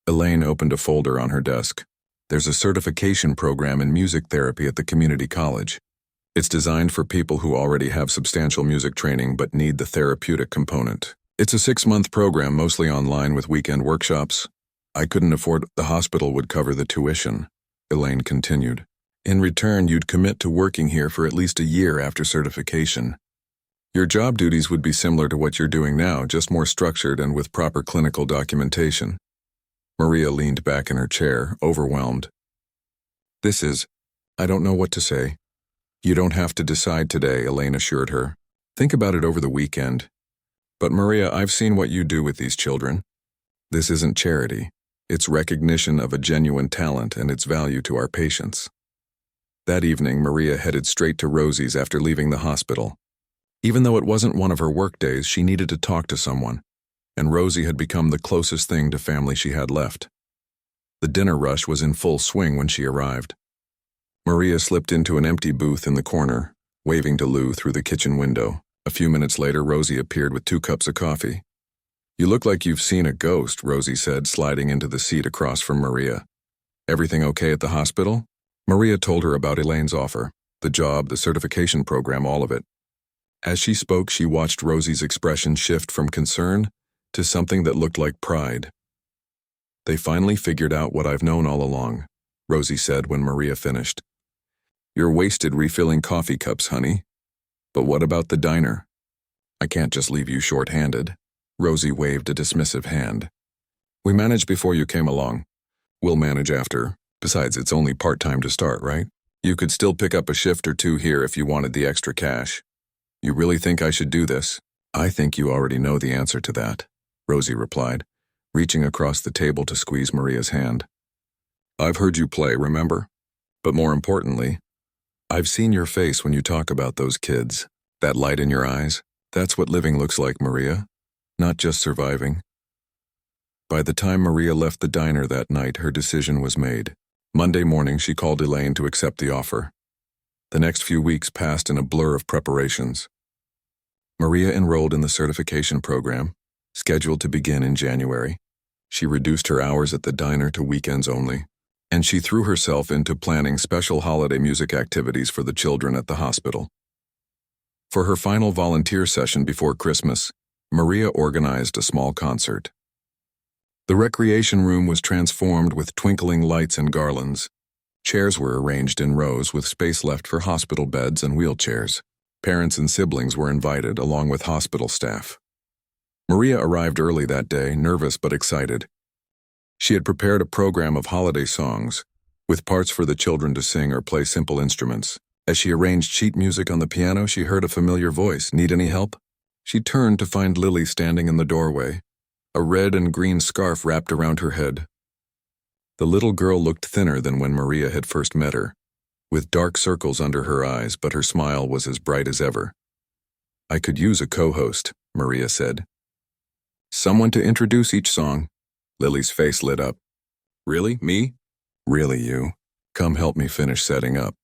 Elaine opened a folder on her desk. "There's a certification program in music therapy at the community college. It's designed for people who already have substantial music training but need the therapeutic component. It's a 6-month program, mostly online with weekend workshops. I couldn't afford. The hospital would cover the tuition," Elaine continued. "In return, you'd commit to working here for at least a year after certification. Your job duties would be similar to what you're doing now, just more structured and with proper clinical documentation." Maria leaned back in her chair, overwhelmed. I don't know what to say." "You don't have to decide today," Elaine assured her. "Think about it over the weekend." "But Maria, I've seen what you do with these children. This isn't charity. It's recognition of a genuine talent and its value to our patients." That evening, Maria headed straight to Rosie's after leaving the hospital. Even though it wasn't one of her work days, she needed to talk to someone, and Rosie had become the closest thing to family she had left. The dinner rush was in full swing when she arrived. Maria slipped into an empty booth in the corner, waving to Lou through the kitchen window. A few minutes later, Rosie appeared with 2 cups of coffee. "You look like you've seen a ghost," Rosie said, sliding into the seat across from Maria. "Everything okay at the hospital?" Maria told her about Elaine's offer, the job, the certification program, all of it. As she spoke, she watched Rosie's expression shift from concern to something that looked like pride. "They finally figured out what I've known all along," Rosie said when Maria finished. "You're wasted refilling coffee cups, honey. But what about the diner? I can't just leave you short-handed." Rosie waved a dismissive hand. "We managed before you came along. We'll manage after. Besides, it's only part-time to start, right? You could still pick up a shift or 2 here if you wanted the extra cash." "You really think I should do this?" "I think you already know the answer to that," Rosie replied, reaching across the table to squeeze Maria's hand. "I've heard you play, remember? But more importantly, I've seen your face when you talk about those kids. That light in your eyes, that's what living looks like, Maria. Not just surviving." By the time Maria left the diner that night, her decision was made. Monday morning, she called Elaine to accept the offer. The next few weeks passed in a blur of preparations. Maria enrolled in the certification program, scheduled to begin in January. She reduced her hours at the diner to weekends only, and she threw herself into planning special holiday music activities for the children at the hospital. For her final volunteer session before Christmas, Maria organized a small concert. The recreation room was transformed with twinkling lights and garlands. Chairs were arranged in rows with space left for hospital beds and wheelchairs. Parents and siblings were invited, along with hospital staff. Maria arrived early that day, nervous but excited. She had prepared a program of holiday songs, with parts for the children to sing or play simple instruments. As she arranged sheet music on the piano, she heard a familiar voice. "Need any help?" She turned to find Lily standing in the doorway, a red and green scarf wrapped around her head. The little girl looked thinner than when Maria had first met her, with dark circles under her eyes, but her smile was as bright as ever. "I could use a co-host," Maria said. "Someone to introduce each song." Lily's face lit up. "Really? Me?" "Really, you. Come help me finish setting up."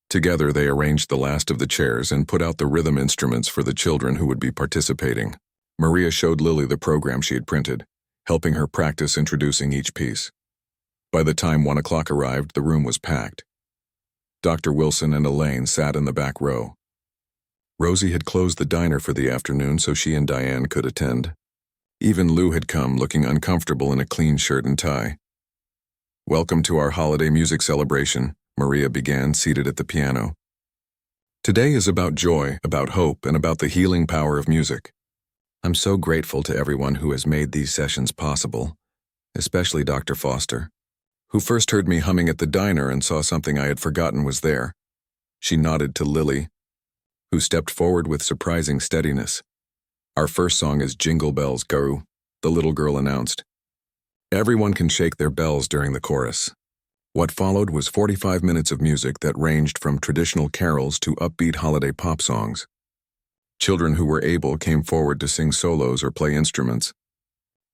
Together they arranged the last of the chairs and put out the rhythm instruments for the children who would be participating. Maria showed Lily the program she had printed, helping her practice introducing each piece. By the time 1 o'clock arrived, the room was packed. Dr. Wilson and Elaine sat in the back row. Rosie had closed the diner for the afternoon so she and Diane could attend. Even Lou had come, looking uncomfortable in a clean shirt and tie. "Welcome to our holiday music celebration," Maria began, seated at the piano. "Today is about joy, about hope, and about the healing power of music. I'm so grateful to everyone who has made these sessions possible, especially Dr. Foster, who first heard me humming at the diner and saw something I had forgotten was there." She nodded to Lily, who stepped forward with surprising steadiness. "Our first song is Jingle Bells Go," the little girl announced. Everyone can shake their bells during the chorus. What followed was 45 minutes of music that ranged from traditional carols to upbeat holiday pop songs. Children who were able came forward to sing solos or play instruments.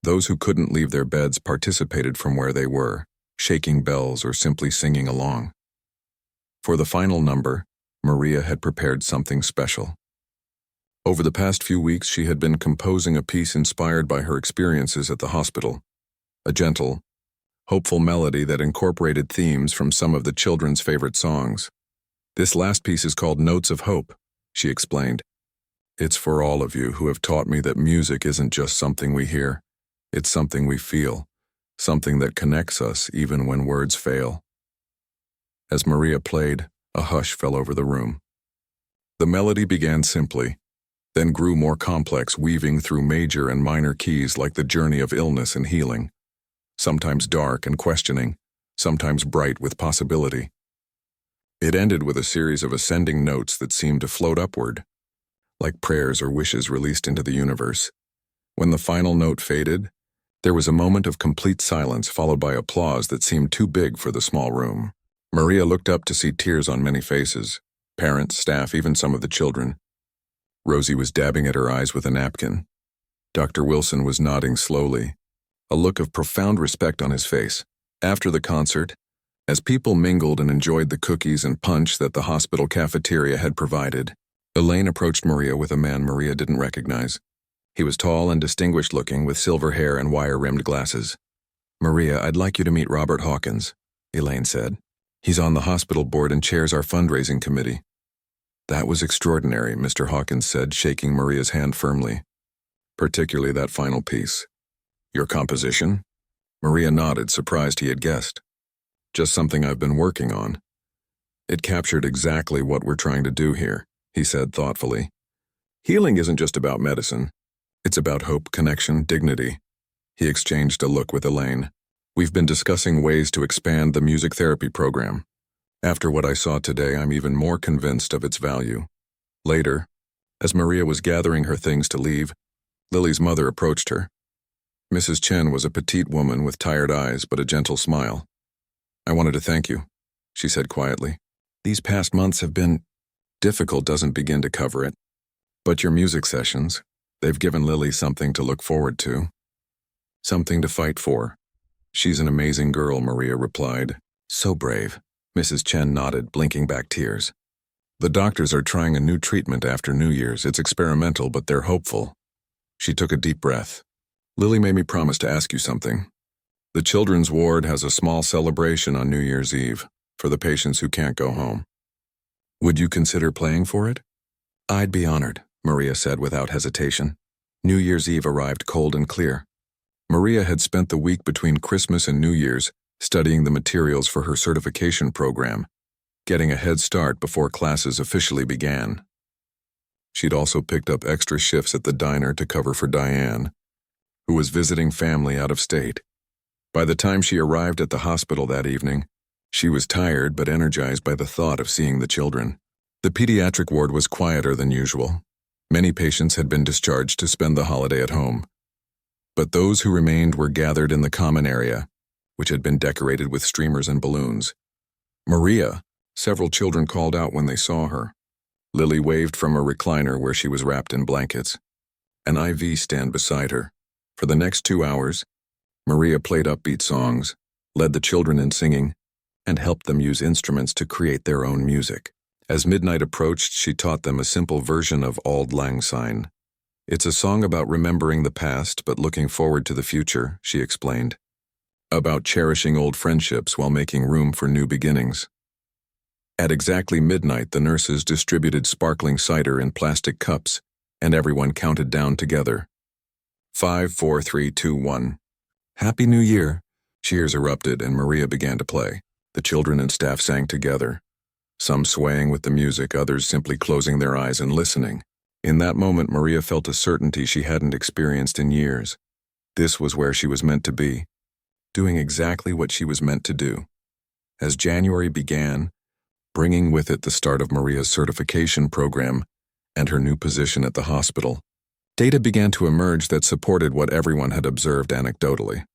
Those who couldn't leave their beds participated from where they were, shaking bells or simply singing along. For the final number, Maria had prepared something special. Over the past few weeks, she had been composing a piece inspired by her experiences at the hospital, a gentle, hopeful melody that incorporated themes from some of the children's favorite songs. "This last piece is called Notes of Hope," she explained. "It's for all of you who have taught me that music isn't just something we hear, it's something we feel, something that connects us even when words fail." As Maria played, a hush fell over the room. The melody began simply, then grew more complex, weaving through major and minor keys like the journey of illness and healing. Sometimes dark and questioning, sometimes bright with possibility. It ended with a series of ascending notes that seemed to float upward, like prayers or wishes released into the universe. When the final note faded, there was a moment of complete silence followed by applause that seemed too big for the small room. Maria looked up to see tears on many faces, parents, staff, even some of the children. Rosie was dabbing at her eyes with a napkin. Dr. Wilson was nodding slowly, a look of profound respect on his face. After the concert, as people mingled and enjoyed the cookies and punch that the hospital cafeteria had provided, Elaine approached Maria with a man Maria didn't recognize. He was tall and distinguished-looking, with silver hair and wire-rimmed glasses. "Maria, I'd like you to meet Robert Hawkins," Elaine said. "He's on the hospital board and chairs our fundraising committee." "That was extraordinary," Mr. Hawkins said, shaking Maria's hand firmly. "Particularly that final piece." "Your composition?" Maria nodded, surprised he had guessed. "Just something I've been working on. It captured exactly what we're trying to do here," he said thoughtfully. "Healing isn't just about medicine. It's about hope, connection, dignity." He exchanged a look with Elaine. "We've been discussing ways to expand the music therapy program. After what I saw today, I'm even more convinced of its value." Later, as Maria was gathering her things to leave, Lily's mother approached her. Mrs. Chen was a petite woman with tired eyes but a gentle smile. "I wanted to thank you," she said quietly. "These past months have been difficult, doesn't begin to cover it. But your music sessions, they've given Lily something to look forward to. Something to fight for." "She's an amazing girl," Maria replied. "So brave." Mrs. Chen nodded, blinking back tears. "The doctors are trying a new treatment after New Year's. It's experimental, but they're hopeful." She took a deep breath. "Lily made me promise to ask you something. The children's ward has a small celebration on New Year's Eve for the patients who can't go home. Would you consider playing for it?" "I'd be honored," Maria said without hesitation. New Year's Eve arrived cold and clear. Maria had spent the week between Christmas and New Year's studying the materials for her certification program, getting a head start before classes officially began. She'd also picked up extra shifts at the diner to cover for Diane, who was visiting family out of state. By the time she arrived at the hospital that evening, she was tired but energized by the thought of seeing the children. The pediatric ward was quieter than usual. Many patients had been discharged to spend the holiday at home, but those who remained were gathered in the common area, which had been decorated with streamers and balloons. "Maria!" Several children called out when they saw her. Lily waved from a recliner where she was wrapped in blankets. An IV stand beside her. For the next 2 hours, Maria played upbeat songs, led the children in singing, and helped them use instruments to create their own music. As midnight approached, she taught them a simple version of Auld Lang Syne. "It's a song about remembering the past but looking forward to the future," she explained. "About cherishing old friendships while making room for new beginnings." At exactly midnight, the nurses distributed sparkling cider in plastic cups, and everyone counted down together. 5, 4, 3, 2, 1. "Happy New Year!" Cheers erupted and Maria began to play. The children and staff sang together, some swaying with the music, others simply closing their eyes and listening. In that moment, Maria felt a certainty she hadn't experienced in years. This was where she was meant to be, doing exactly what she was meant to do. As January began, bringing with it the start of Maria's certification program and her new position at the hospital, data began to emerge that supported what everyone had observed anecdotally.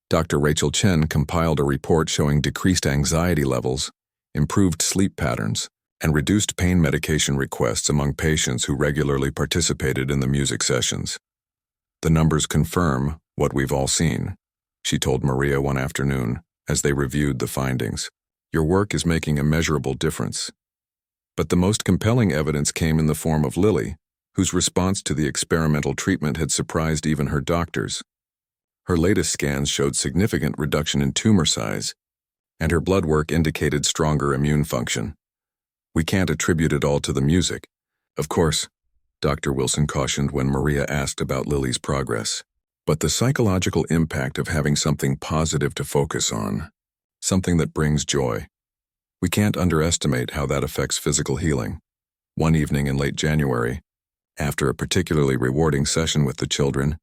Dr. Rachel Chen compiled a report showing decreased anxiety levels, improved sleep patterns, and reduced pain medication requests among patients who regularly participated in the music sessions. "The numbers confirm what we've all seen," she told Maria one afternoon as they reviewed the findings. "Your work is making a measurable difference." But the most compelling evidence came in the form of Lily, whose response to the experimental treatment had surprised even her doctors. Her latest scans showed significant reduction in tumor size, and her blood work indicated stronger immune function. "We can't attribute it all to the music, of course," Dr. Wilson cautioned when Maria asked about Lily's progress. "But the psychological impact of having something positive to focus on, something that brings joy. We can't underestimate how that affects physical healing." One evening in late January, after a particularly rewarding session with the children,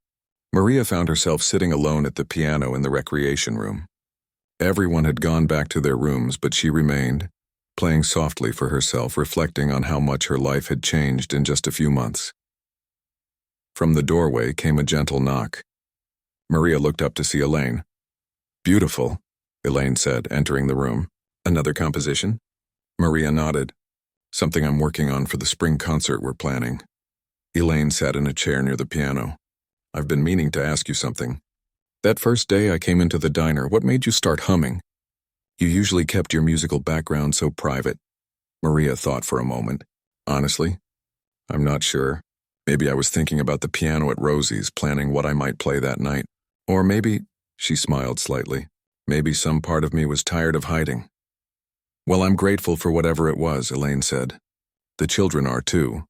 Maria found herself sitting alone at the piano in the recreation room. Everyone had gone back to their rooms, but she remained, playing softly for herself, reflecting on how much her life had changed in just a few months. From the doorway came a gentle knock. Maria looked up to see Elaine. "Beautiful," Elaine said, entering the room. "Another composition?" Maria nodded. "Something I'm working on for the spring concert we're planning." Elaine sat in a chair near the piano. "I've been meaning to ask you something. That first day I came into the diner, what made you start humming? You usually kept your musical background so private." Maria thought for a moment. "Honestly, I'm not sure. Maybe I was thinking about the piano at Rosie's, planning what I might play that night. Or maybe," she smiled slightly, "maybe some part of me was tired of hiding." "Well, I'm grateful for whatever it was," Elaine said. "The children are too."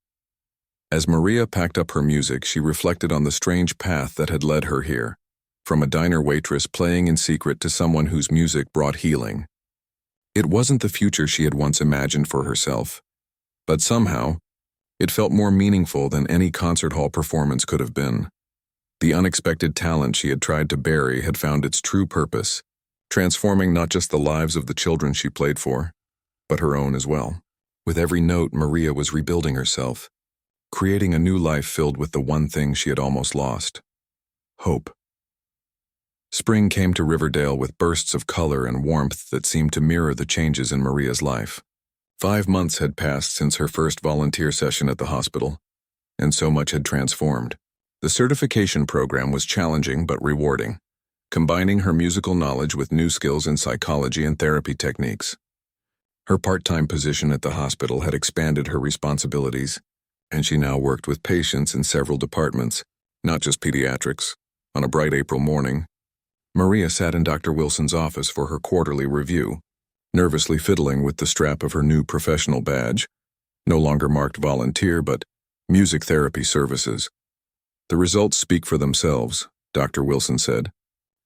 As Maria packed up her music, she reflected on the strange path that had led her here, from a diner waitress playing in secret to someone whose music brought healing. It wasn't the future she had once imagined for herself, but somehow, it felt more meaningful than any concert hall performance could have been. The unexpected talent she had tried to bury had found its true purpose, transforming not just the lives of the children she played for, but her own as well. With every note, Maria was rebuilding herself, creating a new life filled with the one thing she had almost lost: hope. Spring came to Riverdale with bursts of color and warmth that seemed to mirror the changes in Maria's life. 5 months had passed since her first volunteer session at the hospital, and so much had transformed. The certification program was challenging but rewarding, combining her musical knowledge with new skills in psychology and therapy techniques. Her part-time position at the hospital had expanded her responsibilities, and she now worked with patients in several departments, not just pediatrics. On a bright April morning, Maria sat in Dr. Wilson's office for her quarterly review, nervously fiddling with the strap of her new professional badge, no longer marked volunteer but music therapy services. "The results speak for themselves," Dr. Wilson said,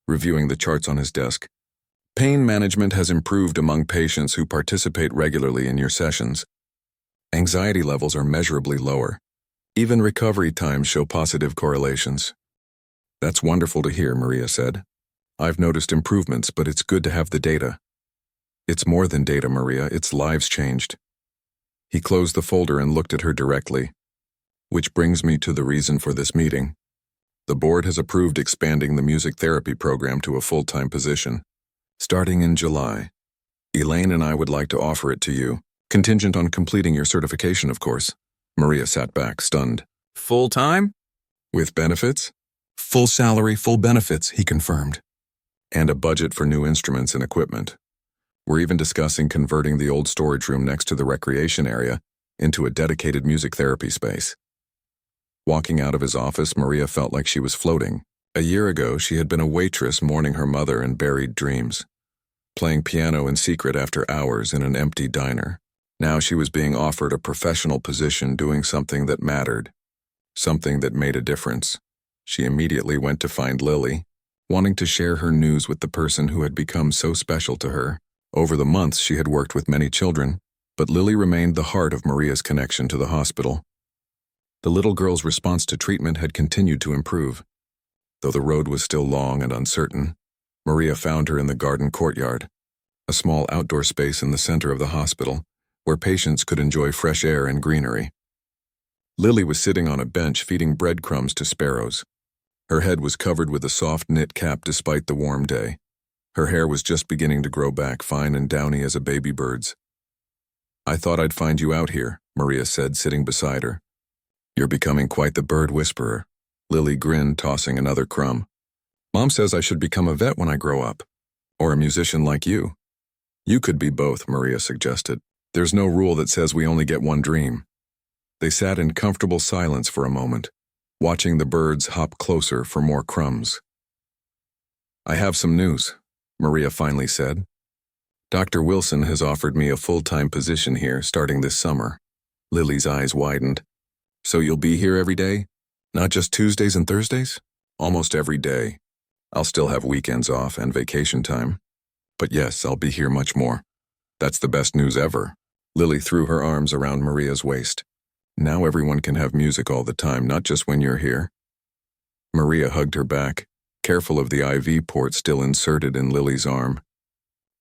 reviewing the charts on his desk. "Pain management has improved among patients who participate regularly in your sessions. Anxiety levels are measurably lower. Even recovery times show positive correlations." "That's wonderful to hear," Maria said. "I've noticed improvements, but it's good to have the data." "It's more than data, Maria. It's lives changed." He closed the folder and looked at her directly. Which brings me to the reason for this meeting. The board has approved expanding the music therapy program to a full-time position, starting in July. Elaine and I would like to offer it to you, contingent on completing your certification, of course. Maria sat back, stunned. Full-time? With benefits? Full salary, full benefits, he confirmed. And a budget for new instruments and equipment. We're even discussing converting the old storage room next to the recreation area into a dedicated music therapy space. Walking out of his office, Maria felt like she was floating. A year ago, she had been a waitress mourning her mother in buried dreams, playing piano in secret after hours in an empty diner. Now she was being offered a professional position doing something that mattered, something that made a difference. She immediately went to find Lily, wanting to share her news with the person who had become so special to her. Over the months, she had worked with many children, but Lily remained the heart of Maria's connection to the hospital. The little girl's response to treatment had continued to improve. Though the road was still long and uncertain, Maria found her in the garden courtyard, a small outdoor space in the center of the hospital, where patients could enjoy fresh air and greenery. Lily was sitting on a bench feeding breadcrumbs to sparrows. Her head was covered with a soft knit cap despite the warm day. Her hair was just beginning to grow back, fine and downy as a baby bird's. "I thought I'd find you out here," Maria said, sitting beside her. "You're becoming quite the bird whisperer." Lily grinned, tossing another crumb. "Mom says I should become a vet when I grow up. Or a musician like you." "You could be both," Maria suggested. "There's no rule that says we only get one dream." They sat in comfortable silence for a moment, watching the birds hop closer for more crumbs. "I have some news," Maria finally said. "Dr. Wilson has offered me a full-time position here starting this summer." Lily's eyes widened. "So you'll be here every day? Not just Tuesdays and Thursdays?" "Almost every day. I'll still have weekends off and vacation time. But yes, I'll be here much more." "That's the best news ever." Lily threw her arms around Maria's waist. "Now everyone can have music all the time, not just when you're here." Maria hugged her back, careful of the IV port still inserted in Lily's arm.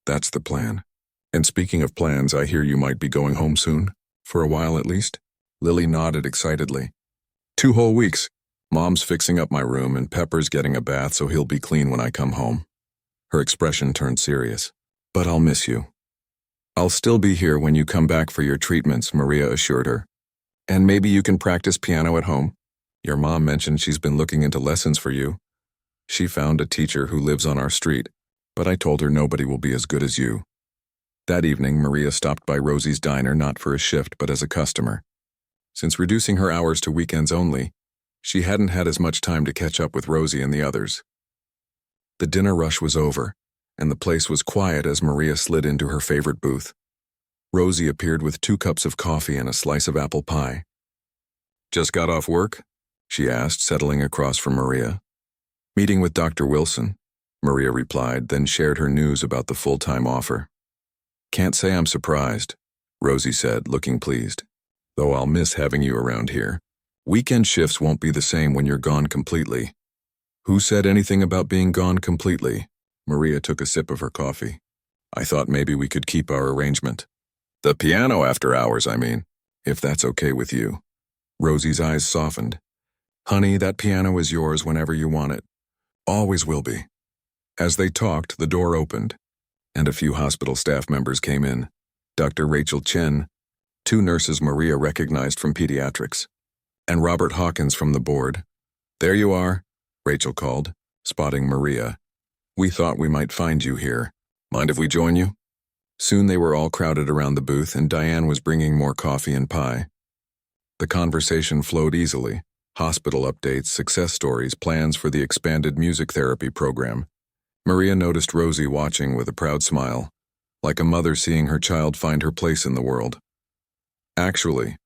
"That's the plan. And speaking of plans, I hear you might be going home soon, for a while at least." Lily nodded excitedly. 2 whole weeks. Mom's fixing up my room and Pepper's getting a bath so he'll be clean when I come home. Her expression turned serious. "But I'll miss you." "I'll still be here when you come back for your treatments," Maria assured her. "And maybe you can practice piano at home. Your mom mentioned she's been looking into lessons for you. She found a teacher who lives on our street, but I told her nobody will be as good as you." That evening, Maria stopped by Rosie's diner not for a shift but as a customer. Since reducing her hours to weekends only, she hadn't had as much time to catch up with Rosie and the others. The dinner rush was over, and the place was quiet as Maria slid into her favorite booth. Rosie appeared with 2 cups of coffee and a slice of apple pie. "Just got off work?" she asked, settling across from Maria. "Meeting with Dr. Wilson," Maria replied, then shared her news about the full-time offer. "Can't say I'm surprised," Rosie said, looking pleased. "Though I'll miss having you around here. Weekend shifts won't be the same when you're gone completely." "Who said anything about being gone completely?" Maria took a sip of her coffee. "I thought maybe we could keep our arrangement. The piano after hours, I mean, if that's okay with you." Rosie's eyes softened. "Honey, that piano is yours whenever you want it. Always will be." As they talked, the door opened, and a few hospital staff members came in. Dr. Rachel Chen, 2 nurses Maria recognized from pediatrics, and Robert Hawkins from the board. "There you are," Rachel called, spotting Maria. "We thought we might find you here. Mind if we join you?" Soon they were all crowded around the booth, and Diane was bringing more coffee and pie. The conversation flowed easily. Hospital updates, success stories, plans for the expanded music therapy program. Maria noticed Rosie watching with a proud smile, like a mother seeing her child find her place in the world. "Actually,"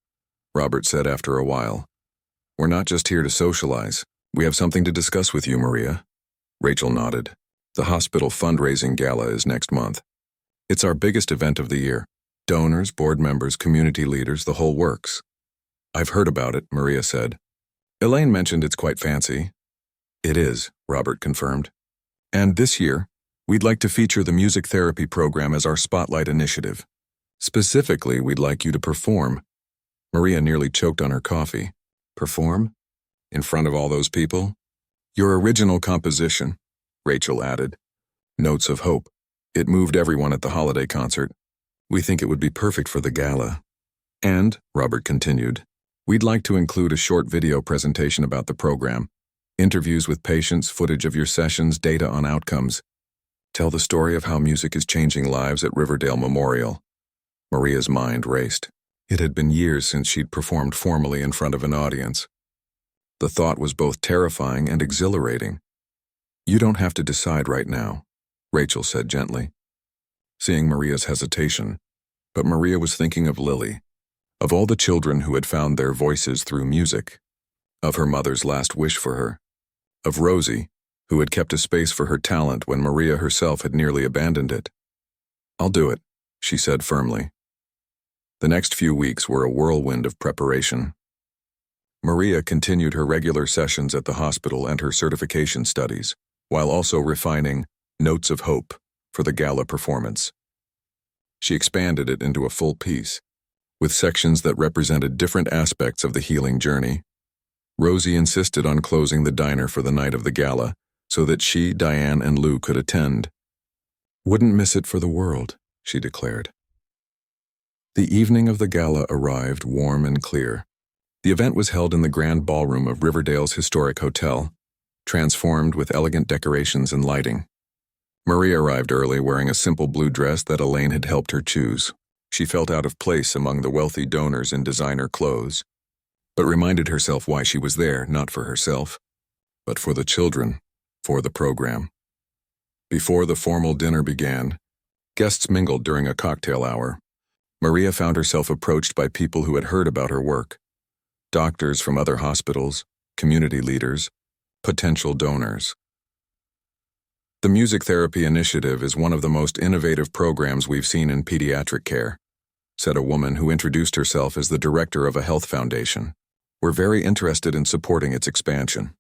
Robert said after a while, "we're not just here to socialize. We have something to discuss with you, Maria." Rachel nodded. "The hospital fundraising gala is next month. It's our biggest event of the year. Donors, board members, community leaders, the whole works." "I've heard about it," Maria said. "Elaine mentioned it's quite fancy." "It is," Robert confirmed. "And this year, we'd like to feature the music therapy program as our spotlight initiative. Specifically, we'd like you to perform." Maria nearly choked on her coffee. Perform? In front of all those people? Your original composition, Rachel added. Notes of Hope. It moved everyone at the holiday concert. We think it would be perfect for the gala. And, Robert continued, we'd like to include a short video presentation about the program. Interviews with patients, footage of your sessions, data on outcomes. Tell the story of how music is changing lives at Riverdale Memorial. Maria's mind raced. It had been years since she'd performed formally in front of an audience. The thought was both terrifying and exhilarating. You don't have to decide right now, Rachel said gently, seeing Maria's hesitation. But Maria was thinking of Lily, of all the children who had found their voices through music, of her mother's last wish for her, of Rosie, who had kept a space for her talent when Maria herself had nearly abandoned it. I'll do it, she said firmly. The next few weeks were a whirlwind of preparation. Maria continued her regular sessions at the hospital and her certification studies, while also refining Notes of Hope for the gala performance. She expanded it into a full piece, with sections that represented different aspects of the healing journey. Rosie insisted on closing the diner for the night of the gala so that she, Diane, and Lou could attend. Wouldn't miss it for the world, she declared. The evening of the gala arrived warm and clear. The event was held in the grand ballroom of Riverdale's historic hotel, transformed with elegant decorations and lighting. Maria arrived early wearing a simple blue dress that Elaine had helped her choose. She felt out of place among the wealthy donors in designer clothes, but reminded herself why she was there, not for herself, but for the children, for the program. Before the formal dinner began, guests mingled during a cocktail hour. Maria found herself approached by people who had heard about her work. Doctors from other hospitals, community leaders, potential donors. The Music Therapy Initiative is one of the most innovative programs we've seen in pediatric care, said a woman who introduced herself as the director of a health foundation. We're very interested in supporting its expansion.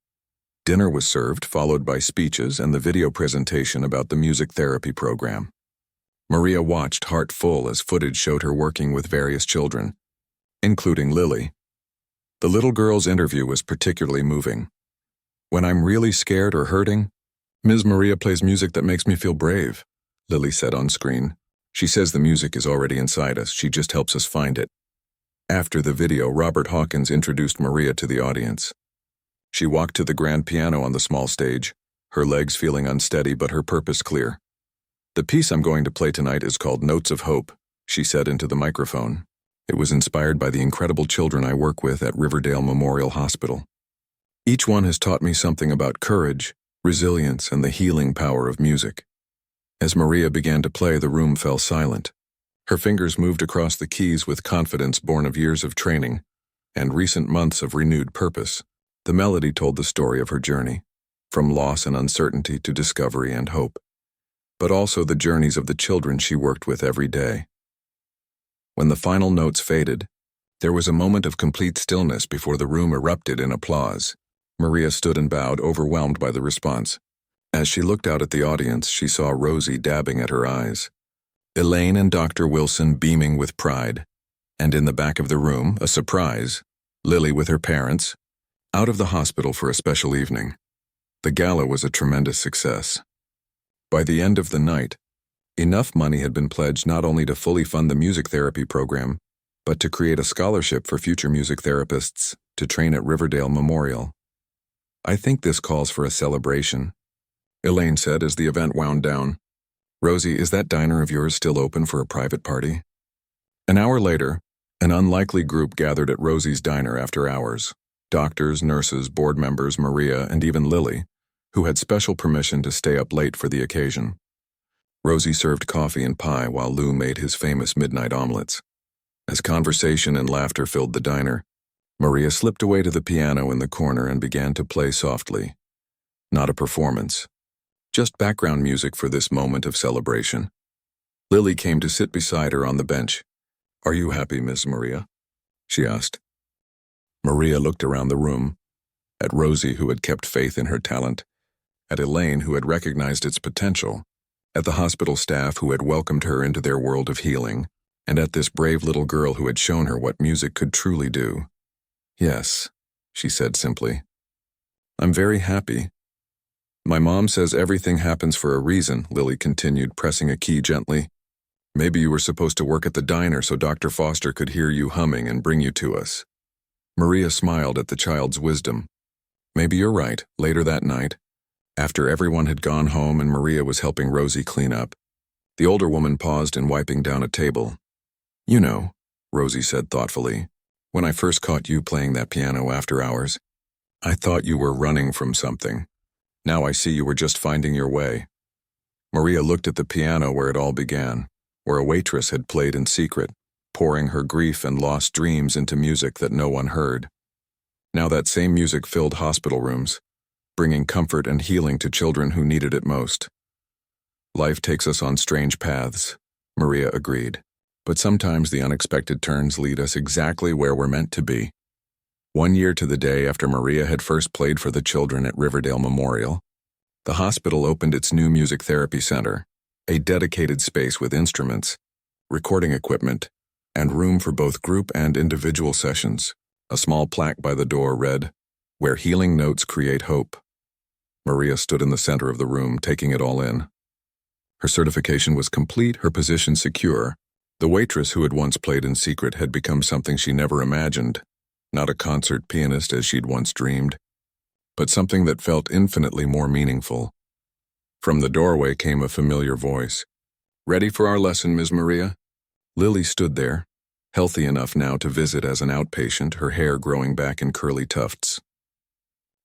Dinner was served, followed by speeches and the video presentation about the music therapy program. Maria watched heart full as footage showed her working with various children, including Lily. The little girl's interview was particularly moving. When I'm really scared or hurting, Ms. Maria plays music that makes me feel brave, Lily said on screen. She says the music is already inside us, she just helps us find it. After the video, Robert Hawkins introduced Maria to the audience. She walked to the grand piano on the small stage, her legs feeling unsteady but her purpose clear. The piece I'm going to play tonight is called Notes of Hope, she said into the microphone. It was inspired by the incredible children I work with at Riverdale Memorial Hospital. Each one has taught me something about courage, resilience, and the healing power of music. As Maria began to play, the room fell silent. Her fingers moved across the keys with confidence born of years of training and recent months of renewed purpose. The melody told the story of her journey, from loss and uncertainty to discovery and hope, but also the journeys of the children she worked with every day. When the final notes faded, there was a moment of complete stillness before the room erupted in applause. Maria stood and bowed, overwhelmed by the response. As she looked out at the audience, she saw Rosie dabbing at her eyes, Elaine and Dr. Wilson beaming with pride, and in the back of the room, a surprise, Lily with her parents, out of the hospital for a special evening. The gala was a tremendous success. By the end of the night, enough money had been pledged not only to fully fund the music therapy program, but to create a scholarship for future music therapists to train at Riverdale Memorial. I think this calls for a celebration, Elaine said as the event wound down. Rosie, is that diner of yours still open for a private party? An hour later, an unlikely group gathered at Rosie's diner after hours. Doctors, nurses, board members, Maria, and even Lily, who had special permission to stay up late for the occasion. Rosie served coffee and pie while Lou made his famous midnight omelets. As conversation and laughter filled the diner, Maria slipped away to the piano in the corner and began to play softly. Not a performance, just background music for this moment of celebration. Lily came to sit beside her on the bench. Are you happy, Miss Maria? She asked. Maria looked around the room, at Rosie, who had kept faith in her talent, at Elaine, who had recognized its potential, at the hospital staff who had welcomed her into their world of healing, and at this brave little girl who had shown her what music could truly do. Yes, she said simply. I'm very happy. My mom says everything happens for a reason, Lily continued, pressing a key gently. Maybe you were supposed to work at the diner so Dr. Foster could hear you humming and bring you to us. Maria smiled at the child's wisdom. Maybe you're right. Later that night, after everyone had gone home and Maria was helping Rosie clean up, the older woman paused in wiping down a table. You know, Rosie said thoughtfully, when I first caught you playing that piano after hours, I thought you were running from something. Now I see you were just finding your way. Maria looked at the piano where it all began, where a waitress had played in secret, pouring her grief and lost dreams into music that no one heard. Now that same music filled hospital rooms, bringing comfort and healing to children who needed it most. Life takes us on strange paths, Maria agreed, but sometimes the unexpected turns lead us exactly where we're meant to be. 1 year to the day after Maria had first played for the children at Riverdale Memorial, the hospital opened its new music therapy center, a dedicated space with instruments, recording equipment, and room for both group and individual sessions. A small plaque by the door read, "Where healing notes create hope." Maria stood in the center of the room, taking it all in. Her certification was complete, her position secure. The waitress who had once played in secret had become something she never imagined, not a concert pianist as she'd once dreamed, but something that felt infinitely more meaningful. From the doorway came a familiar voice. Ready for our lesson, Ms. Maria? Lily stood there, healthy enough now to visit as an outpatient, her hair growing back in curly tufts.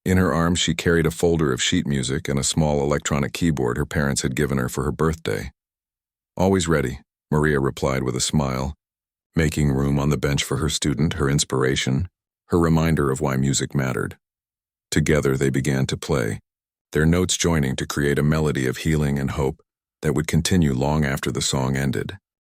In her arms she carried a folder of sheet music and a small electronic keyboard her parents had given her for her birthday. Always ready, Maria replied with a smile, making room on the bench for her student, her inspiration, her reminder of why music mattered. Together they began to play, their notes joining to create a melody of healing and hope that would continue long after the song ended.